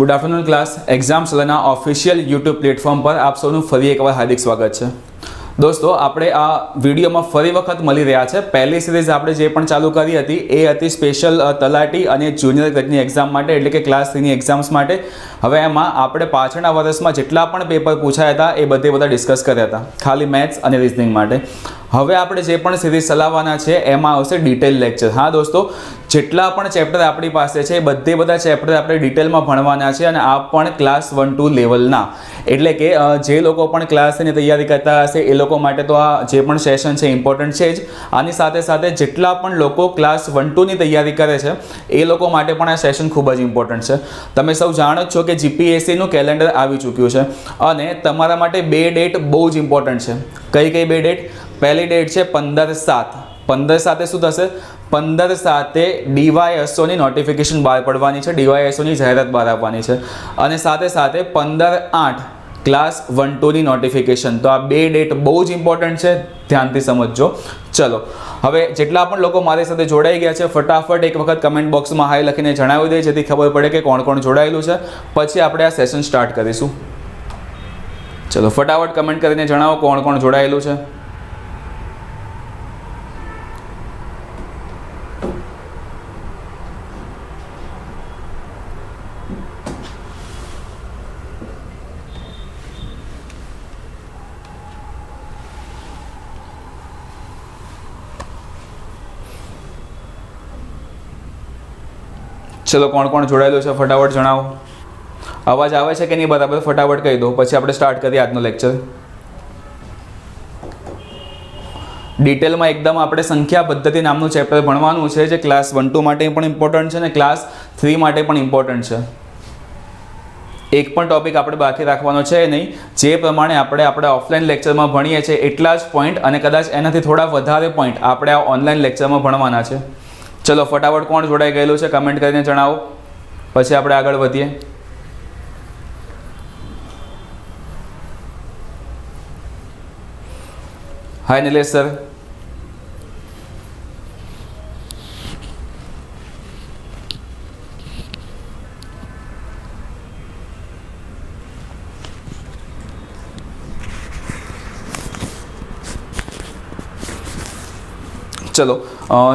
Good afternoon class exam સલાહના official YouTube platform પર આપ સૌનું ફરી એકવાર હાર્દિક સ્વાગત છે। દોસ્તો, આપણે આ વિડીયોમાં ફરી વખત મળી રહ્યા છે। પહેલી સિરીઝ આપણે જે પણ ચાલુ કરી હતી એ હતી સ્પેશિયલ તલાટી અને જુનિયર ગ્રેડની એક્ઝામ માટે, એટલે કે ક્લાસ 3ની એક્ઝામ્સ માટે। હવે એમાં આપણે પાછળના વર્ષમાં જેટલા પણ પેપર પૂછાયા હતા એ બધા ડિસ્કસ કર્યા હતા, ખાલી મેથ્સ અને રિઝનિંગ માટે। હવે આપણે જે પણ સિરીઝ ચલાવવાના છે એમાં આવશે ડિટેલ લેક્ચર। હા દોસ્તો, જેટલા પણ ચેપ્ટર આપણી પાસે છે એ બધા ચેપ્ટર આપણે ડિટેલમાં ભણવાના છે, અને આ પણ ક્લાસ 1-2 લેવલના, એટલે કે જે લોકો પણ ક્લાસ 3ની તૈયારી કરતા હશે એ લોકો માટે તો આ જે પણ સેશન છે ઇમ્પોર્ટન્ટ છે જ। આની સાથે સાથે જેટલા પણ લોકો ક્લાસ 1-2ની તૈયારી કરે છે એ લોકો માટે પણ આ સેશન ખૂબ જ ઇમ્પોર્ટન્ટ છે। તમે સૌ જાણો જ છો કે જીપીએસસીનું કેલેન્ડર આવી ચૂક્યું છે, અને તમારા માટે બે ડેટ બહુ જ ઇમ્પોર્ટન્ટ છે। કઈ બે ડેટ? પહેલી ડેટ છે 15/7। 15/7 શું થશે? 15/7 ડીવાયએસઓની નોટિફિકેશન બહાર પડવાની છે, ડીવાયએસઓની જાહેરાત બહાર આવવાની છે, અને સાથે સાથે 15/8 ક્લાસ 1-2ની નોટિફિકેશન। તો આ બે ડેટ બહુ જ ઇમ્પોર્ટન્ટ છે, ધ્યાનથી સમજજો। ચલો, હવે જેટલા પણ લોકો મારી સાથે જોડાઈ ગયા છે ફટાફટ એક વખત કમેન્ટ બોક્સમાં હાય લખીને જણાવી દે, જેથી ખબર પડે કે કોણ કોણ જોડાયેલું છે, પછી આપણે આ સેશન સ્ટાર્ટ કરીશું। ચલો ફટાફટ કમેન્ટ કરીને જણાવો કોણ કોણ જોડાયેલું છે। ચલો કોણ કોણ જોડાયેલું છે ફટાફટ જણાવો। અવાજ આવે છે કે નહીં બરાબર? ફટાફટ કહી દો, પછી આપણે સ્ટાર્ટ કરીએ આજનો લેક્ચર। ડિટેલમાં એકદમ આપણે સંખ્યા પદ્ધતિ નામનું ચેપ્ટર ભણવાનું છે, જે ક્લાસ 1-2 માટે પણ ઇમ્પોર્ટન્ટ છે અને ક્લાસ 3 માટે પણ ઇમ્પોર્ટન્ટ છે। એક પણ ટોપિક આપણે બાકી રાખવાનો છે નહીં। જે પ્રમાણે આપણે આપણા ઓફલાઈન લેક્ચરમાં ભણીએ છીએ એટલા જ પોઈન્ટ, અને કદાચ એનાથી થોડા વધારે પોઈન્ટ આપણે આ ઓનલાઈન લેક્ચરમાં ભણવાના છે। ચલો ફટાફટ કોણ જોડાઈ ગયેલું છે કમેન્ટ કરીને જણાવો, પછી આપણે આગળ વધીએ। હાય નિલેશ સર। ચલો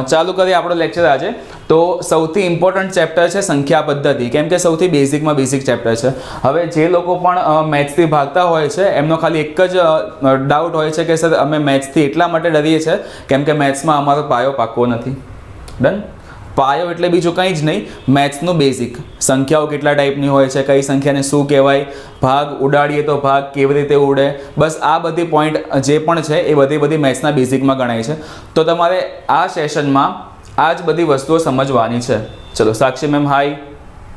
ચાલુ કરીએ આપણો લેક્ચર આજે। તો સૌથી ઇમ્પોર્ટન્ટ ચેપ્ટર છે સંખ્યા પદ્ધતિ, કેમ કે સૌથી બેઝિકમાં બેઝિક ચેપ્ટર છે। હવે જે લોકો પણ મેથ્સથી ભાગતા હોય છે એમનો ખાલી એક જ ડાઉટ હોય છે કે સર અમે મેથ્સથી એટલા માટે ડરીએ છીએ કેમ કે મેથ્સમાં અમારો પાયો પાક્કો નથી। ડન? પાયો એટલે બીજું કંઈ જ નહીં, મેથ્સનું બેઝિક। સંખ્યાઓ કેટલા ટાઈપની હોય છે, કઈ સંખ્યાને શું કહેવાય, ભાગ ઉડાડીએ તો ભાગ કેવી રીતે ઉડે, બસ આ બધી પોઈન્ટ જે પણ છે એ બધી મેથ્સના બેઝિકમાં ગણાય છે। તો તમારે આ સેશનમાં આ જ બધી વસ્તુઓ સમજવાની છે। ચલો સાક્ષી મેમ હાય,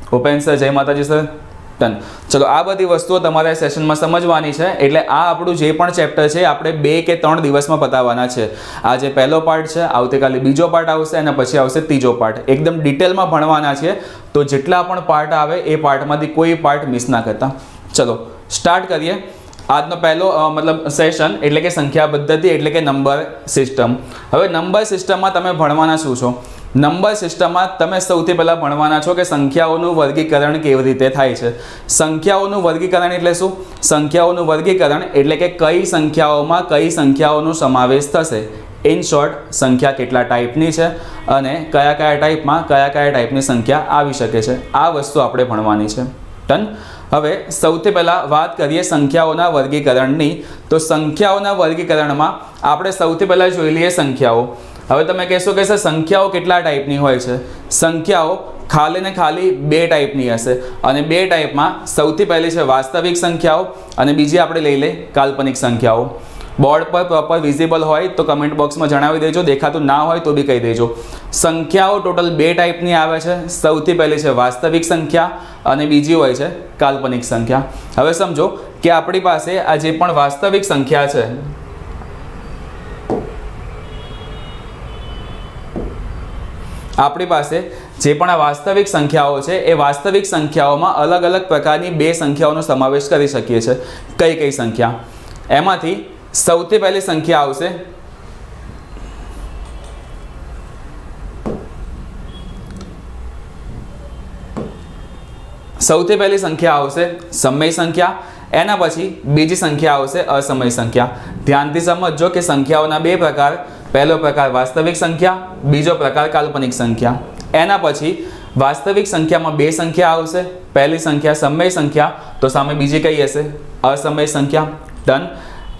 ભૂપેન સર જય માતાજી સર, ડન। ચલો આ બધી વસ્તુઓ તમારે સેશનમાં સમજવાની છે, એટલે આ આપણું જે પણ ચેપ્ટર છે આપણે 2 કે 3 દિવસમાં પતાવવાના છે। આજે પહેલો પાર્ટ છે, આવતીકાલે બીજો પાર્ટ આવશે, અને પછી આવશે ત્રીજો પાર્ટ। એકદમ ડિટેલમાં ભણવાના છે, તો જેટલા પણ પાર્ટ આવે એ પાર્ટમાંથી કોઈ પાર્ટ મિસ ના કરતા। ચલો સ્ટાર્ટ કરીએ આજનો પહેલો સેશન, એટલે કે સંખ્યા પદ્ધતિ, એટલે કે નંબર સિસ્ટમ। હવે નંબર સિસ્ટમમાં તમે ભણવાના શું છો? નંબર સિસ્ટમમાં તમે સૌથી પહેલાં ભણવાના છો કે સંખ્યાઓનું વર્ગીકરણ કેવી રીતે થાય છે। સંખ્યાઓનું વર્ગીકરણ એટલે શું? સંખ્યાઓનું વર્ગીકરણ એટલે કે કઈ સંખ્યાઓમાં કઈ સંખ્યાઓનો સમાવેશ થશે। ઇન શોર્ટ, સંખ્યા કેટલા ટાઈપની છે અને કયા ટાઈપમાં કયા ટાઈપની સંખ્યા આવી શકે છે, આ વસ્તુ આપણે ભણવાની છે। ડન? હવે સૌથી પહેલાં વાત કરીએ સંખ્યાઓના વર્ગીકરણની। તો સંખ્યાઓના વર્ગીકરણમાં આપણે સૌથી પહેલાં જોઈ લઈએ સંખ્યાઓ। હવે તમે કહેશો કે સર સંખ્યાઓ કેટલા ટાઈપની હોય છે? સંખ્યાઓ ખાલી ને ખાલી 2 ટાઈપની હશે, અને 2 ટાઈપમાં સૌથી પહેલી છે વાસ્તવિક સંખ્યાઓ, અને બીજી આપણે લઈ લઈએ કાલ્પનિક સંખ્યાઓ। બોર્ડ પર પ્રોપર વિઝિબલ હોય તો કમેન્ટ બોક્સમાં જણાવી દેજો, દેખાતું ના હોય તો બી કહી દેજો। સંખ્યાઓ ટોટલ 2 ટાઈપની આવે છે। સૌથી પહેલી છે વાસ્તવિક સંખ્યા, અને બીજી હોય છે કાલ્પનિક સંખ્યા। હવે સમજો કે આપણી પાસે આ જે પણ વાસ્તવિક સંખ્યા છે, આપણી પાસે જે પણ આ વાસ્તવિક સંખ્યાઓ છે એ વાસ્તવિક સંખ્યાઓમાં અલગ અલગ પ્રકારની 2 સંખ્યાઓનો સમાવેશ કરી શકીએ છીએ। કઈ સંખ્યા? એમાંથી સૌથી પહેલી સંખ્યા આવશે સૌથી પહેલી સંખ્યા આવશે સમય સંખ્યા, એના પછી બીજી સંખ્યા આવશે અસમય સંખ્યા. ધ્યાનથી સમજજો કે સંખ્યાઓના બે પ્રકાર, પહેલો પ્રકાર વાસ્તવિક સંખ્યા, બીજો પ્રકાર કાલ્પનિક સંખ્યા. એના પછી વાસ્તવિક સંખ્યામાં બે સંખ્યા આવશે, પહેલી સંખ્યા સમય સંખ્યા, તો સામે બીજી કઈ હશે અસમય સંખ્યા. ડન.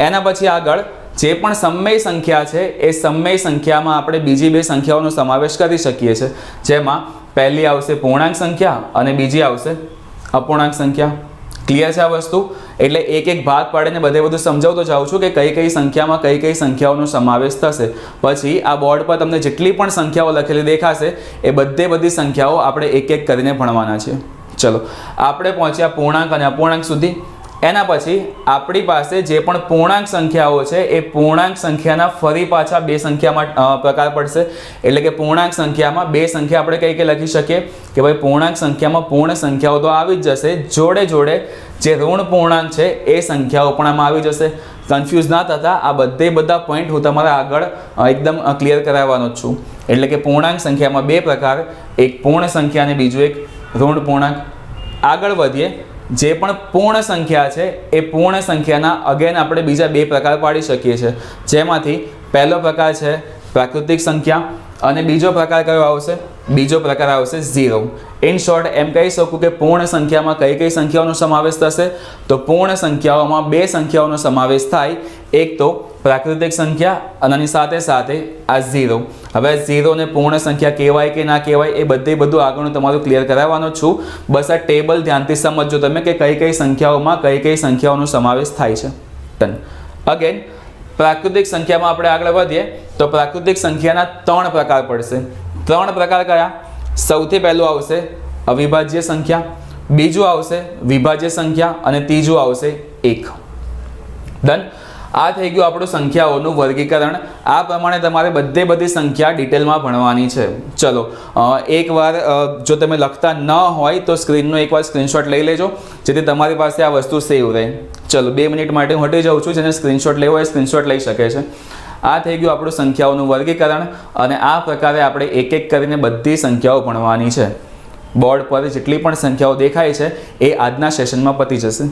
એના પછી આગળ જે પણ સમય સંખ્યા છે એ સમય સંખ્યામાં આપણે બીજી બે સંખ્યાઓનો સમાવેશ કરી શકીએ છીએ, જેમાં પહેલી આવશે પૂર્ણાંક સંખ્યા અને બીજી આવશે અપૂર્ણાંક સંખ્યા. ક્લિયર છે આ વસ્તુ? એટલે એક એક ભાગ પાડીને બધું સમજાવતો જાઉં છું કે કઈ કઈ સંખ્યામાં કઈ કઈ સંખ્યાઓનો સમાવેશ થશે. પછી આ બોર્ડ પર તમને જેટલી પણ સંખ્યાઓ લખેલી દેખાશે એ બધી સંખ્યાઓ આપણે એક એક કરીને ભણવાના છે. ચલો, આપણે પહોંચ્યા પૂર્ણાંક અને અપૂર્ણાંક સુધી. એના પછી આપણી પાસે જે પણ પૂર્ણાંક સંખ્યાઓ છે એ પૂર્ણાંક સંખ્યાના ફરી પાછા બે સંખ્યામાં પ્રકાર પડશે. એટલે કે પૂર્ણાંક સંખ્યામાં બે સંખ્યા આપણે કઈ કઈ લખી શકીએ કે ભાઈ પૂર્ણાંક સંખ્યામાં પૂર્ણ સંખ્યાઓ તો આવી જ જશે, જોડે જોડે જે ઋણ પૂર્ણાંક છે એ સંખ્યાઓ પણ આમાં આવી જશે. કન્ફ્યુઝ ના થતા આ બધા પોઈન્ટ હું તમારા આગળ એકદમ ક્લિયર કરાવવાનો જ છું. એટલે કે પૂર્ણાંક સંખ્યામાં બે પ્રકાર, એક પૂર્ણ સંખ્યા અને બીજું એક ઋણ પૂર્ણાંક. આગળ વધીએ. જે પણ પૂર્ણ સંખ્યા છે એ પૂર્ણ સંખ્યાના અગેન આપણે બીજા બે પ્રકાર પાડી શકીએ છીએ, જેમાંથી પહેલો પ્રકાર છે પ્રાકૃતિક સંખ્યા અને બીજો પ્રકાર કયો આવશે? બીજો પ્રકાર આવશે 0. ઇન શોર્ટ એમ કહી શકું કે પૂર્ણ સંખ્યામાં કઈ કઈ સંખ્યાઓનો સમાવેશ થશે? તો પૂર્ણ સંખ્યાઓમાં બે સંખ્યાઓનો સમાવેશ થાય, એક તો પ્રાકૃતિક સંખ્યા અને આની સાથે સાથે આ 0. હવે 0 ને પૂર્ણ સંખ્યા કહેવાય કે ના કહેવાય એ બધું આગળનું તમારું ક્લિયર કરાવવાનો છું. બસ આ ટેબલ ધ્યાનથી સમજજો તમે કે કઈ કઈ સંખ્યાઓમાં કઈ કઈ સંખ્યાઓનો સમાવેશ થાય છે. ડન. અગેન પ્રાકૃતિક સંખ્યામાં આપણે આગળ વધીએ તો પ્રાકૃતિક સંખ્યાના ત્રણ પ્રકાર પડશે. ત્રણ પ્રકાર કયા? સૌથી પહેલું આવશે અવિભાજ્ય સંખ્યા, બીજું આવશે વિભાજ્ય સંખ્યા અને ત્રીજું આવશે 1. ડન. આ થઈ ગયું આપણું સંખ્યાઓનું વર્ગીકરણ. આ પ્રમાણે તમારે બધી સંખ્યા ડિટેલમાં ભણવાની છે. ચલો, એકવાર જો તમે લખતા ન હોય તો સ્ક્રીનનો એકવાર સ્ક્રીનશોટ લઈ લેજો, જેથી તમારી પાસે આ વસ્તુ સેવ રહે. ચલો 2 મિનિટ માટે હું હટી જાઉં છું. જેને સ્ક્રીનશોટ લેવો હોય સ્ક્રીનશોટ લઈ શકે છે. આ થઈ ગયું આપણું સંખ્યાઓનું વર્ગીકરણ અને આ પ્રકારે આપણે એક એક કરીને બધી સંખ્યાઓ ભણવાની છે. બોર્ડ પર જેટલી પણ સંખ્યાઓ દેખાય છે એ આજના સેશનમાં પતી જશે.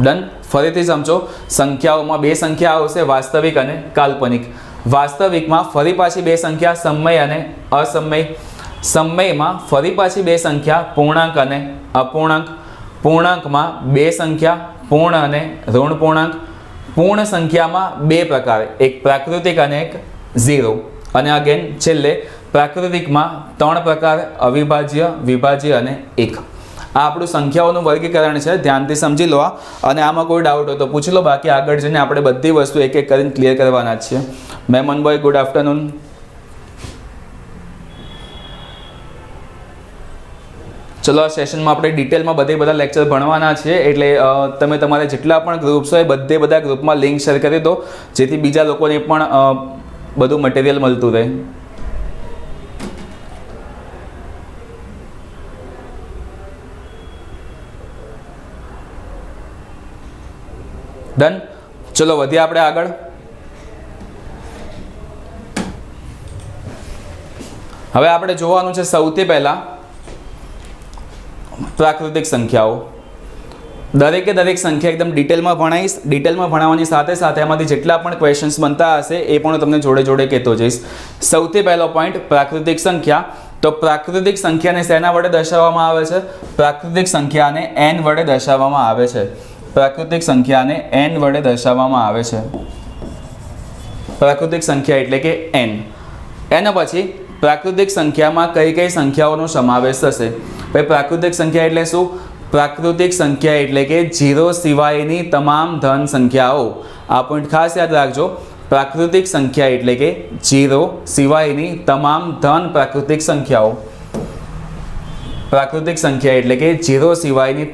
ડન. ફરીથી સમજો, સંખ્યાઓમાં બે સંખ્યા આવશે વાસ્તવિક અને કાલ્પનિક. વાસ્તવિકમાં ફરી પાછી બે સંખ્યા સમય અને અસમય. સમયમાં ફરી પાછી બે સંખ્યા પૂર્ણાંક અને અપૂર્ણાંક. પૂર્ણાંકમાં બે સંખ્યા પૂર્ણ અને ઋણ પૂર્ણાંક. પૂર્ણ સંખ્યામાં બે પ્રકાર, એક પ્રાકૃતિક અને એક 0. અને અગેન છેલ્લે પ્રાકૃતિકમાં 3 પ્રકાર, અવિભાજ્ય, વિભાજ્ય અને 1. આ આપણું સંખ્યાઓનું વર્ગીકરણ છે. ધ્યાનથી સમજી લો. અને આમાં કોઈ ડાઉટ હોય તો પૂછી લો, બાકી આગળ જઈને આપણે બધી વસ્તુ એક એક કરીને ક્લિયર કરવાના જ છીએ. મેમનભાઈ ગુડ આફ્ટરનૂન. ચલો, આ સેશનમાં આપણે ડિટેલમાં બધા લેક્ચર ભણવાના છે. એટલે તમે તમારે જેટલા પણ ગ્રુપ્સ હોય બધા ગ્રુપમાં લિંક શેર કરી દો, જેથી બીજા લોકોને પણ બધું મટીરિયલ મળતું રહે. ડન. ચલો વધીએ આપણે આગળ. હવે આપણે જોવાનું છે સૌથી પહેલા પ્રાકૃતિક સંખ્યાઓ. દરેક સંખ્યા એકદમ ડિટેલમાં ભણાવીશ. ડિટેલમાં ભણાવવાની સાથે સાથે એમાંથી જેટલા પણ ક્વેશ્ચન્સ બનતા હશે એ પણ તમને જોડે જોડે કહેતો જઈશ. સૌથી પહેલો પોઈન્ટ પ્રાકૃતિક સંખ્યા. તો પ્રાકૃતિક સંખ્યાને શેના વડે દર્શાવવામાં આવે છે? પ્રાકૃતિક સંખ્યાને n વડે દર્શાવવામાં આવે છે. પ્રાકૃતિક સંખ્યાને n વડે દર્શાવવામાં આવે છે. પ્રાકૃતિક સંખ્યા એટલે કે n. એના પછી પ્રાકૃતિક સંખ્યામાં કઈ કઈ સંખ્યાઓનો સમાવેશ થશે? ભાઈ પ્રાકૃતિક સંખ્યા એટલે શું? પ્રાકૃતિક સંખ્યા એટલે કે 0 સિવાયની તમામ ધન સંખ્યાઓ. આ પોઈન્ટ ખાસ યાદ રાખજો. પ્રાકૃતિક સંખ્યા એટલે કે 0 સિવાયની તમામ ધન પ્રાકૃતિક સંખ્યાઓ. પ્રાકૃતિક સંખ્યા એટલે કે 0 સિવાયની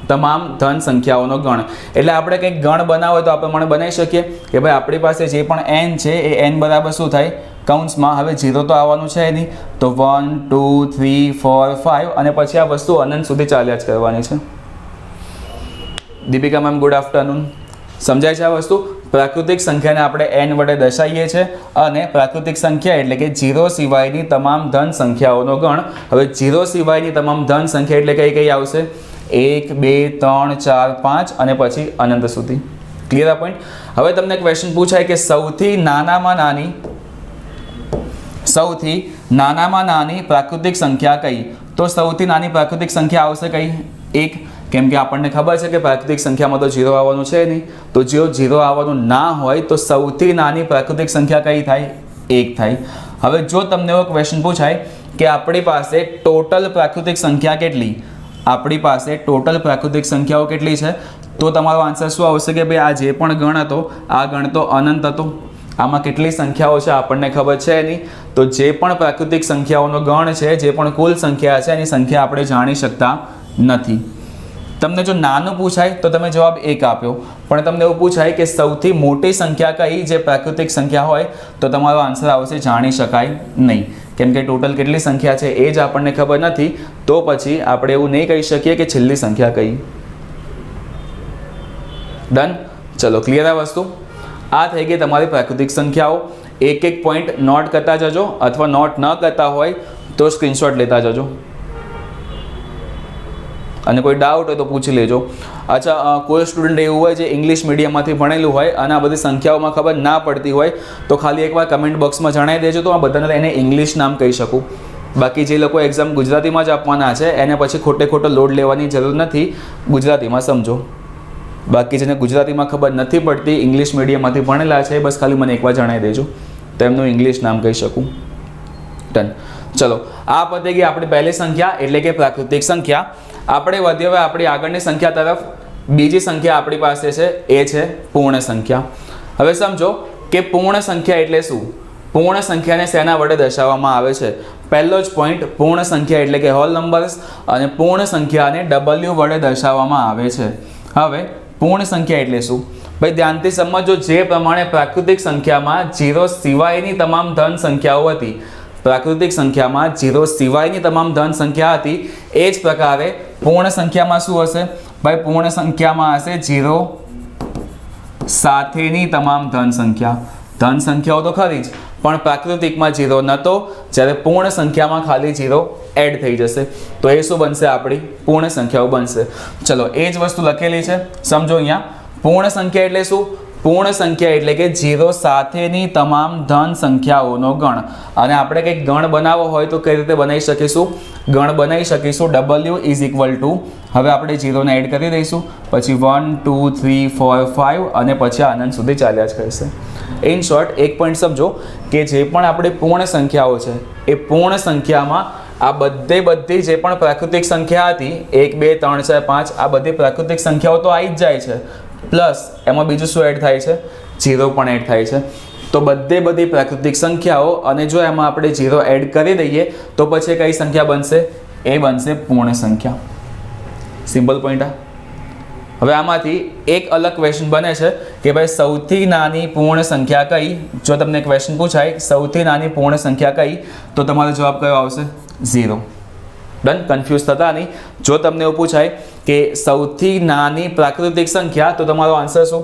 તમામ ધન સંખ્યાઓનો ગણ. એટલે આપણે કંઈક ગણ બનાવો તો આપણે મને બનાવી શકીએ કે ભાઈ આપણી પાસે જે પણ n છે એ n બરાબર શું થાય? કૌંસમાં હવે 0 તો આવવાનું છે નહીં, તો 1 2 3 4 5 અને પછી આ વસ્તુ અનંત સુધી ચાલ્યા જ કરવાની છે. Deepika ma'am good afternoon. સમજાય છે આ વસ્તુ? પ્રાકૃતિક સંખ્યાને આપણે n વડે દર્શાવીએ છીએ અને પ્રાકૃતિક સંખ્યા એટલે કે 0 સિવાયની તમામ ધન સંખ્યાઓનો ગણ. હવે 0 સિવાયની તમામ ધન સંખ્યા એટલે કઈ કઈ આવશે? 1 2 3 4 5 અને પછી અનંત સુધી. ક્લિયર આ પોઈન્ટ? હવે તમને ક્વેશ્ચન પૂછાય કે સૌથી નાનામાં નાની પ્રાકૃતિક સંખ્યા કઈ? તો સૌથી નાની પ્રાકૃતિક સંખ્યા આવશે કઈ? 1. કેમ કે આપણને ખબર છે કે પ્રાકૃતિક સંખ્યામાં તો 0 આવવાનું છે નહીં, તો જો 0 આવવાનું ના હોય તો સૌથી નાની પ્રાકૃતિક સંખ્યા કઈ થાય? 1 થાય. હવે જો તમને એવો ક્વેશ્ચન પૂછાય કે આપણી પાસે ટોટલ પ્રાકૃતિક સંખ્યા કેટલી? આપણી પાસે ટોટલ પ્રાકૃતિક સંખ્યાઓ કેટલી છે? તો તમારો આન્સર શું આવશે કે ભાઈ આ જે પણ ગણ હતો આ ગણ તો અનંત હતો. આમાં કેટલી સંખ્યાઓ છે આપણને ખબર છે નહીં, તો જે પણ પ્રાકૃતિક સંખ્યાઓનો ગણ છે, જે પણ કુલ સંખ્યા છે એની સંખ્યા આપણે જાણી શકતા નથી. તમને જો નાનું પૂછાય તો તમે જવાબ 1 આપ્યો, પણ તમને એવું પૂછાય કે સૌથી મોટી સંખ્યા કઈ જે પ્રાકૃતિક સંખ્યા હોય તો તમારો આન્સર આવશે જાણી શકાય નહીં. કેમ કે ટોટલ કેટલી સંખ્યા છે એ જ આપણને ખબર નથી, તો પછી આપણે એવું નહીં કહી શકીએ કે છેલ્લી સંખ્યા કઈ. ડન? ચલો, ક્લિયર આ વસ્તુ? આ થઈ ગઈ તમારી પ્રાકૃતિક સંખ્યાઓ. એક એક પોઈન્ટ નોટ કરતા જજો, અથવા નોટ ન કરતા હોય તો સ્ક્રીનશોટ લેતા જજો અને કોઈ ડાઉટ હોય તો પૂછી લેજો. અચ્છા, કોઈ સ્ટુડન્ટ એવું હોય જે ઇંગ્લિશ મીડિયમમાંથી ભણેલું હોય અને આ બધી સંખ્યાઓમાં ખબર ના પડતી હોય તો ખાલી એકવાર કમેન્ટ બોક્સમાં જણાવી દેજો, તો આ બધાને એને ઇંગ્લિશ નામ કહી શકું. બાકી જે લોકો એક્ઝામ ગુજરાતીમાં જ આપવાના છે એને પછી ખોટો લોડ લેવાની જરૂર નથી, ગુજરાતીમાં સમજો. બાકી જેને ગુજરાતીમાં ખબર નથી પડતી, ઇંગ્લિશ મીડિયમમાંથી ભણેલા છે, બસ ખાલી મને એકવાર જણાવી દેજો તો એમનું ઇંગ્લિશ નામ કહી શકું. ડન? ચલો, આ પતી ગઈ આપણી પહેલી સંખ્યા એટલે કે પ્રાકૃતિક સંખ્યા. આપણે વધીએ હવે આપણી આગળની સંખ્યા તરફ. બીજી સંખ્યા આપણી પાસે છે એ છે પૂર્ણ સંખ્યા. હવે સમજો કે પૂર્ણ સંખ્યા એટલે શું? પૂર્ણ સંખ્યાને શેના વડે દર્શાવવામાં આવે છે? પહેલો જ પોઈન્ટ, પૂર્ણ સંખ્યા એટલે કે હોલ નંબર્સ, અને પૂર્ણ સંખ્યાને W વડે દર્શાવવામાં આવે છે. હવે પૂર્ણ સંખ્યા એટલે શું? ભાઈ ધ્યાનથી સમજો. જે પ્રમાણે પ્રાકૃતિક સંખ્યામાં 0 સિવાયની તમામ ધન સંખ્યાઓ હતી, પ્રાકૃતિક સંખ્યામાં 0 સિવાયની તમામ ધન સંખ્યા હતી, એ જ પ્રકારે પૂર્ણ સંખ્યામાં શું હશે? ભાઈ પૂર્ણ સંખ્યામાં હશે 0 સાથેની તમામ ધન સંખ્યા. ધન સંખ્યાઓ તો ખરી જ, પણ પ્રાકૃતિકમાં 0 નહોતો, જ્યારે પૂર્ણ સંખ્યામાં ખાલી 0 એડ થઈ જશે, તો એ શું બનશે? આપણી પૂર્ણ સંખ્યાઓ બનશે. ચલો, એ જ વસ્તુ લખેલી છે, સમજો અહીંયા. પૂર્ણ સંખ્યા એટલે શું? પૂર્ણ સંખ્યા એટલે કે 0 સાથેની તમામ ધન સંખ્યાઓનો ગણ. અને આપણે કંઈક ગણ બનાવવો હોય તો કઈ રીતે બનાવી શકીશું? ગણ બનાવી શકીશું W ઇઝ ઇક્વલ ટુ, હવે આપણે 0ને એડ કરી દઈશું, પછી 1 2 3 4 5 અને પછી આનંદ સુધી ચાલ્યા જ કરશે. ઇન શોર્ટ, એક પોઈન્ટ સમજો કે જે પણ આપણી પૂર્ણ સંખ્યાઓ છે એ પૂર્ણ સંખ્યામાં આ બધી જે પણ પ્રાકૃતિક સંખ્યા હતી 1 2 3 4 5, આ બધી પ્રાકૃતિક સંખ્યાઓ તો આવી જ જાય છે, પ્લસ એમાં બીજું શું એડ થાય છે? 0 પણ એડ થાય છે. તો બધી પ્રાકૃતિક સંખ્યાઓ, અને જો એમાં આપણે 0 એડ કરી દઈએ તો પછી કઈ સંખ્યા બનશે? એ બનશે પૂર્ણ સંખ્યા. Simple point. હવે આમાંથી એક અલગ ક્વેશ્ચન બને છે કે ભાઈ સૌથી નાની પૂર્ણ સંખ્યા કઈ? જો તમને ક્વેશ્ચન પૂછાય સૌથી નાની પૂર્ણ સંખ્યા કઈ, તો તમારો જવાબ કયો આવશે? 0. ડન? કન્ફ્યુઝ થતા નહીં. જો તમને એવું પૂછાય કે સૌથી નાની પ્રાકૃતિક સંખ્યા, તો તમારો આન્સર શું?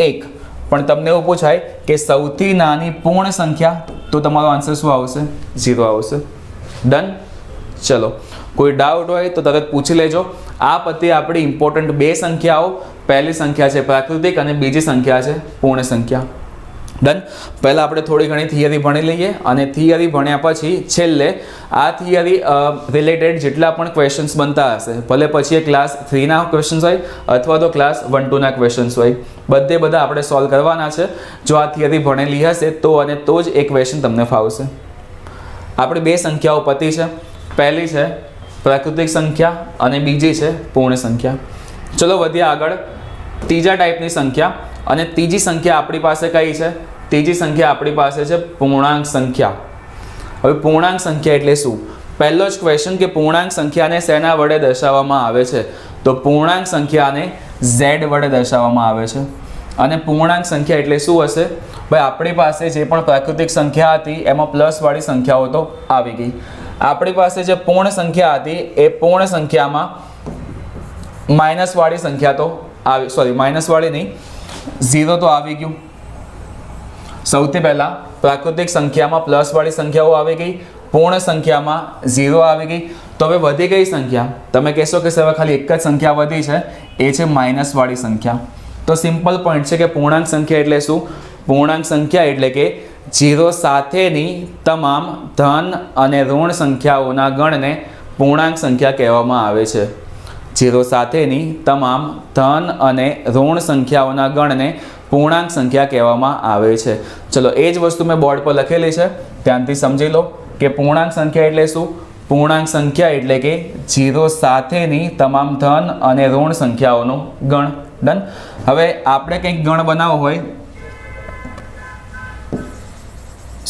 1. પણ તમને એવું પૂછાય કે સૌથી નાની પૂર્ણ સંખ્યા, તો તમારો આન્સર શું આવશે? 0 આવશે. ડન? ચલો, કોઈ ડાઉટ હોય તો તરત પૂછી લેજો. આ પતી આપણી ઇમ્પોર્ટન્ટ બે સંખ્યાઓ. પહેલી સંખ્યા છે પ્રાકૃતિક અને બીજી સંખ્યા છે પૂર્ણ સંખ્યા. ડન? પહેલાં આપણે થોડી ઘણી થિયરી ભણી લઈએ, અને થિયરી ભણ્યા પછી છેલ્લે આ થિયરી રિલેટેડ જેટલા પણ ક્વેશ્ચન્સ બનતા હશે, ભલે પછી એ ક્લાસ 3ના ક્વેશ્ચન્સ હોય અથવા તો ક્લાસ 1 2ના ક્વેશ્ચન્સ હોય, બધા આપણે સોલ્વ કરવાના છે. જો આ થિયરી ભણેલી હશે તો અને તો જ એ ક્વેશ્ચન તમને ફાવશે. આપણી બે સંખ્યાઓ પતી છે. પહેલી છે પ્રાકૃતિક સંખ્યા અને બીજી છે પૂર્ણ સંખ્યા. ચલો વધીએ આગળ. ત્રીજા ટાઈપની સંખ્યા, અને ત્રીજી સંખ્યા આપણી પાસે કઈ છે? ત્રીજી સંખ્યા આપણી પાસે છે પૂર્ણાંક સંખ્યા. હવે પૂર્ણાંક સંખ્યા એટલે શું? પહેલો જ ક્વેશ્ચન કે પૂર્ણાંક સંખ્યાને શેના વડે દર્શાવવામાં આવે છે? તો પૂર્ણાંક સંખ્યાને Z વડે દર્શાવવામાં આવે છે. અને પૂર્ણાંક સંખ્યા એટલે શું હશે? ભાઈ આપણી પાસે જે પણ પ્રાકૃતિક સંખ્યા હતી એમાં પ્લસવાળી સંખ્યાઓ તો આવી ગઈ. આપણી પાસે જે પૂર્ણ સંખ્યા હતી એ પૂર્ણ સંખ્યામાં માઇનસવાળી સંખ્યા તો આવી, સોરી માઇનસવાળી નહીં, 0 તો આવી ગયું. સૌથી પહેલાં પ્રાકૃતિક સંખ્યામાં પ્લસવાળી સંખ્યાઓ આવી ગઈ, પૂર્ણ સંખ્યામાં 0 આવી ગઈ. તો હવે વધી ગઈ સંખ્યા, તમે કહેશો કે સર ખાલી એક જ સંખ્યા વધી છે, એ છે માઇનસવાળી સંખ્યા. તો સિમ્પલ પોઈન્ટ છે કે પૂર્ણાંક સંખ્યા એટલે શું? પૂર્ણાંક સંખ્યા એટલે કે 0 સાથેની તમામ ધન અને ઋણ સંખ્યાઓના ગણને પૂર્ણાંક સંખ્યા કહેવામાં આવે છે. 0 સાથેની તમામ ધન અને ઋણ સંખ્યાઓના ગણને પૂર્ણાંક સંખ્યા કહેવામાં આવે છે. ચલો એ જ વસ્તુ મેં બોર્ડ પર લખેલી છે, ધ્યાનથી સમજી લો કે પૂર્ણાંક સંખ્યા એટલે શું? પૂર્ણાંક સંખ્યા એટલે કે 0 સાથેની તમામ ધન અને ઋણ સંખ્યાઓનો ગણ. ડન. હવે આપણે કંઈક ગણ બનાવવો હોય,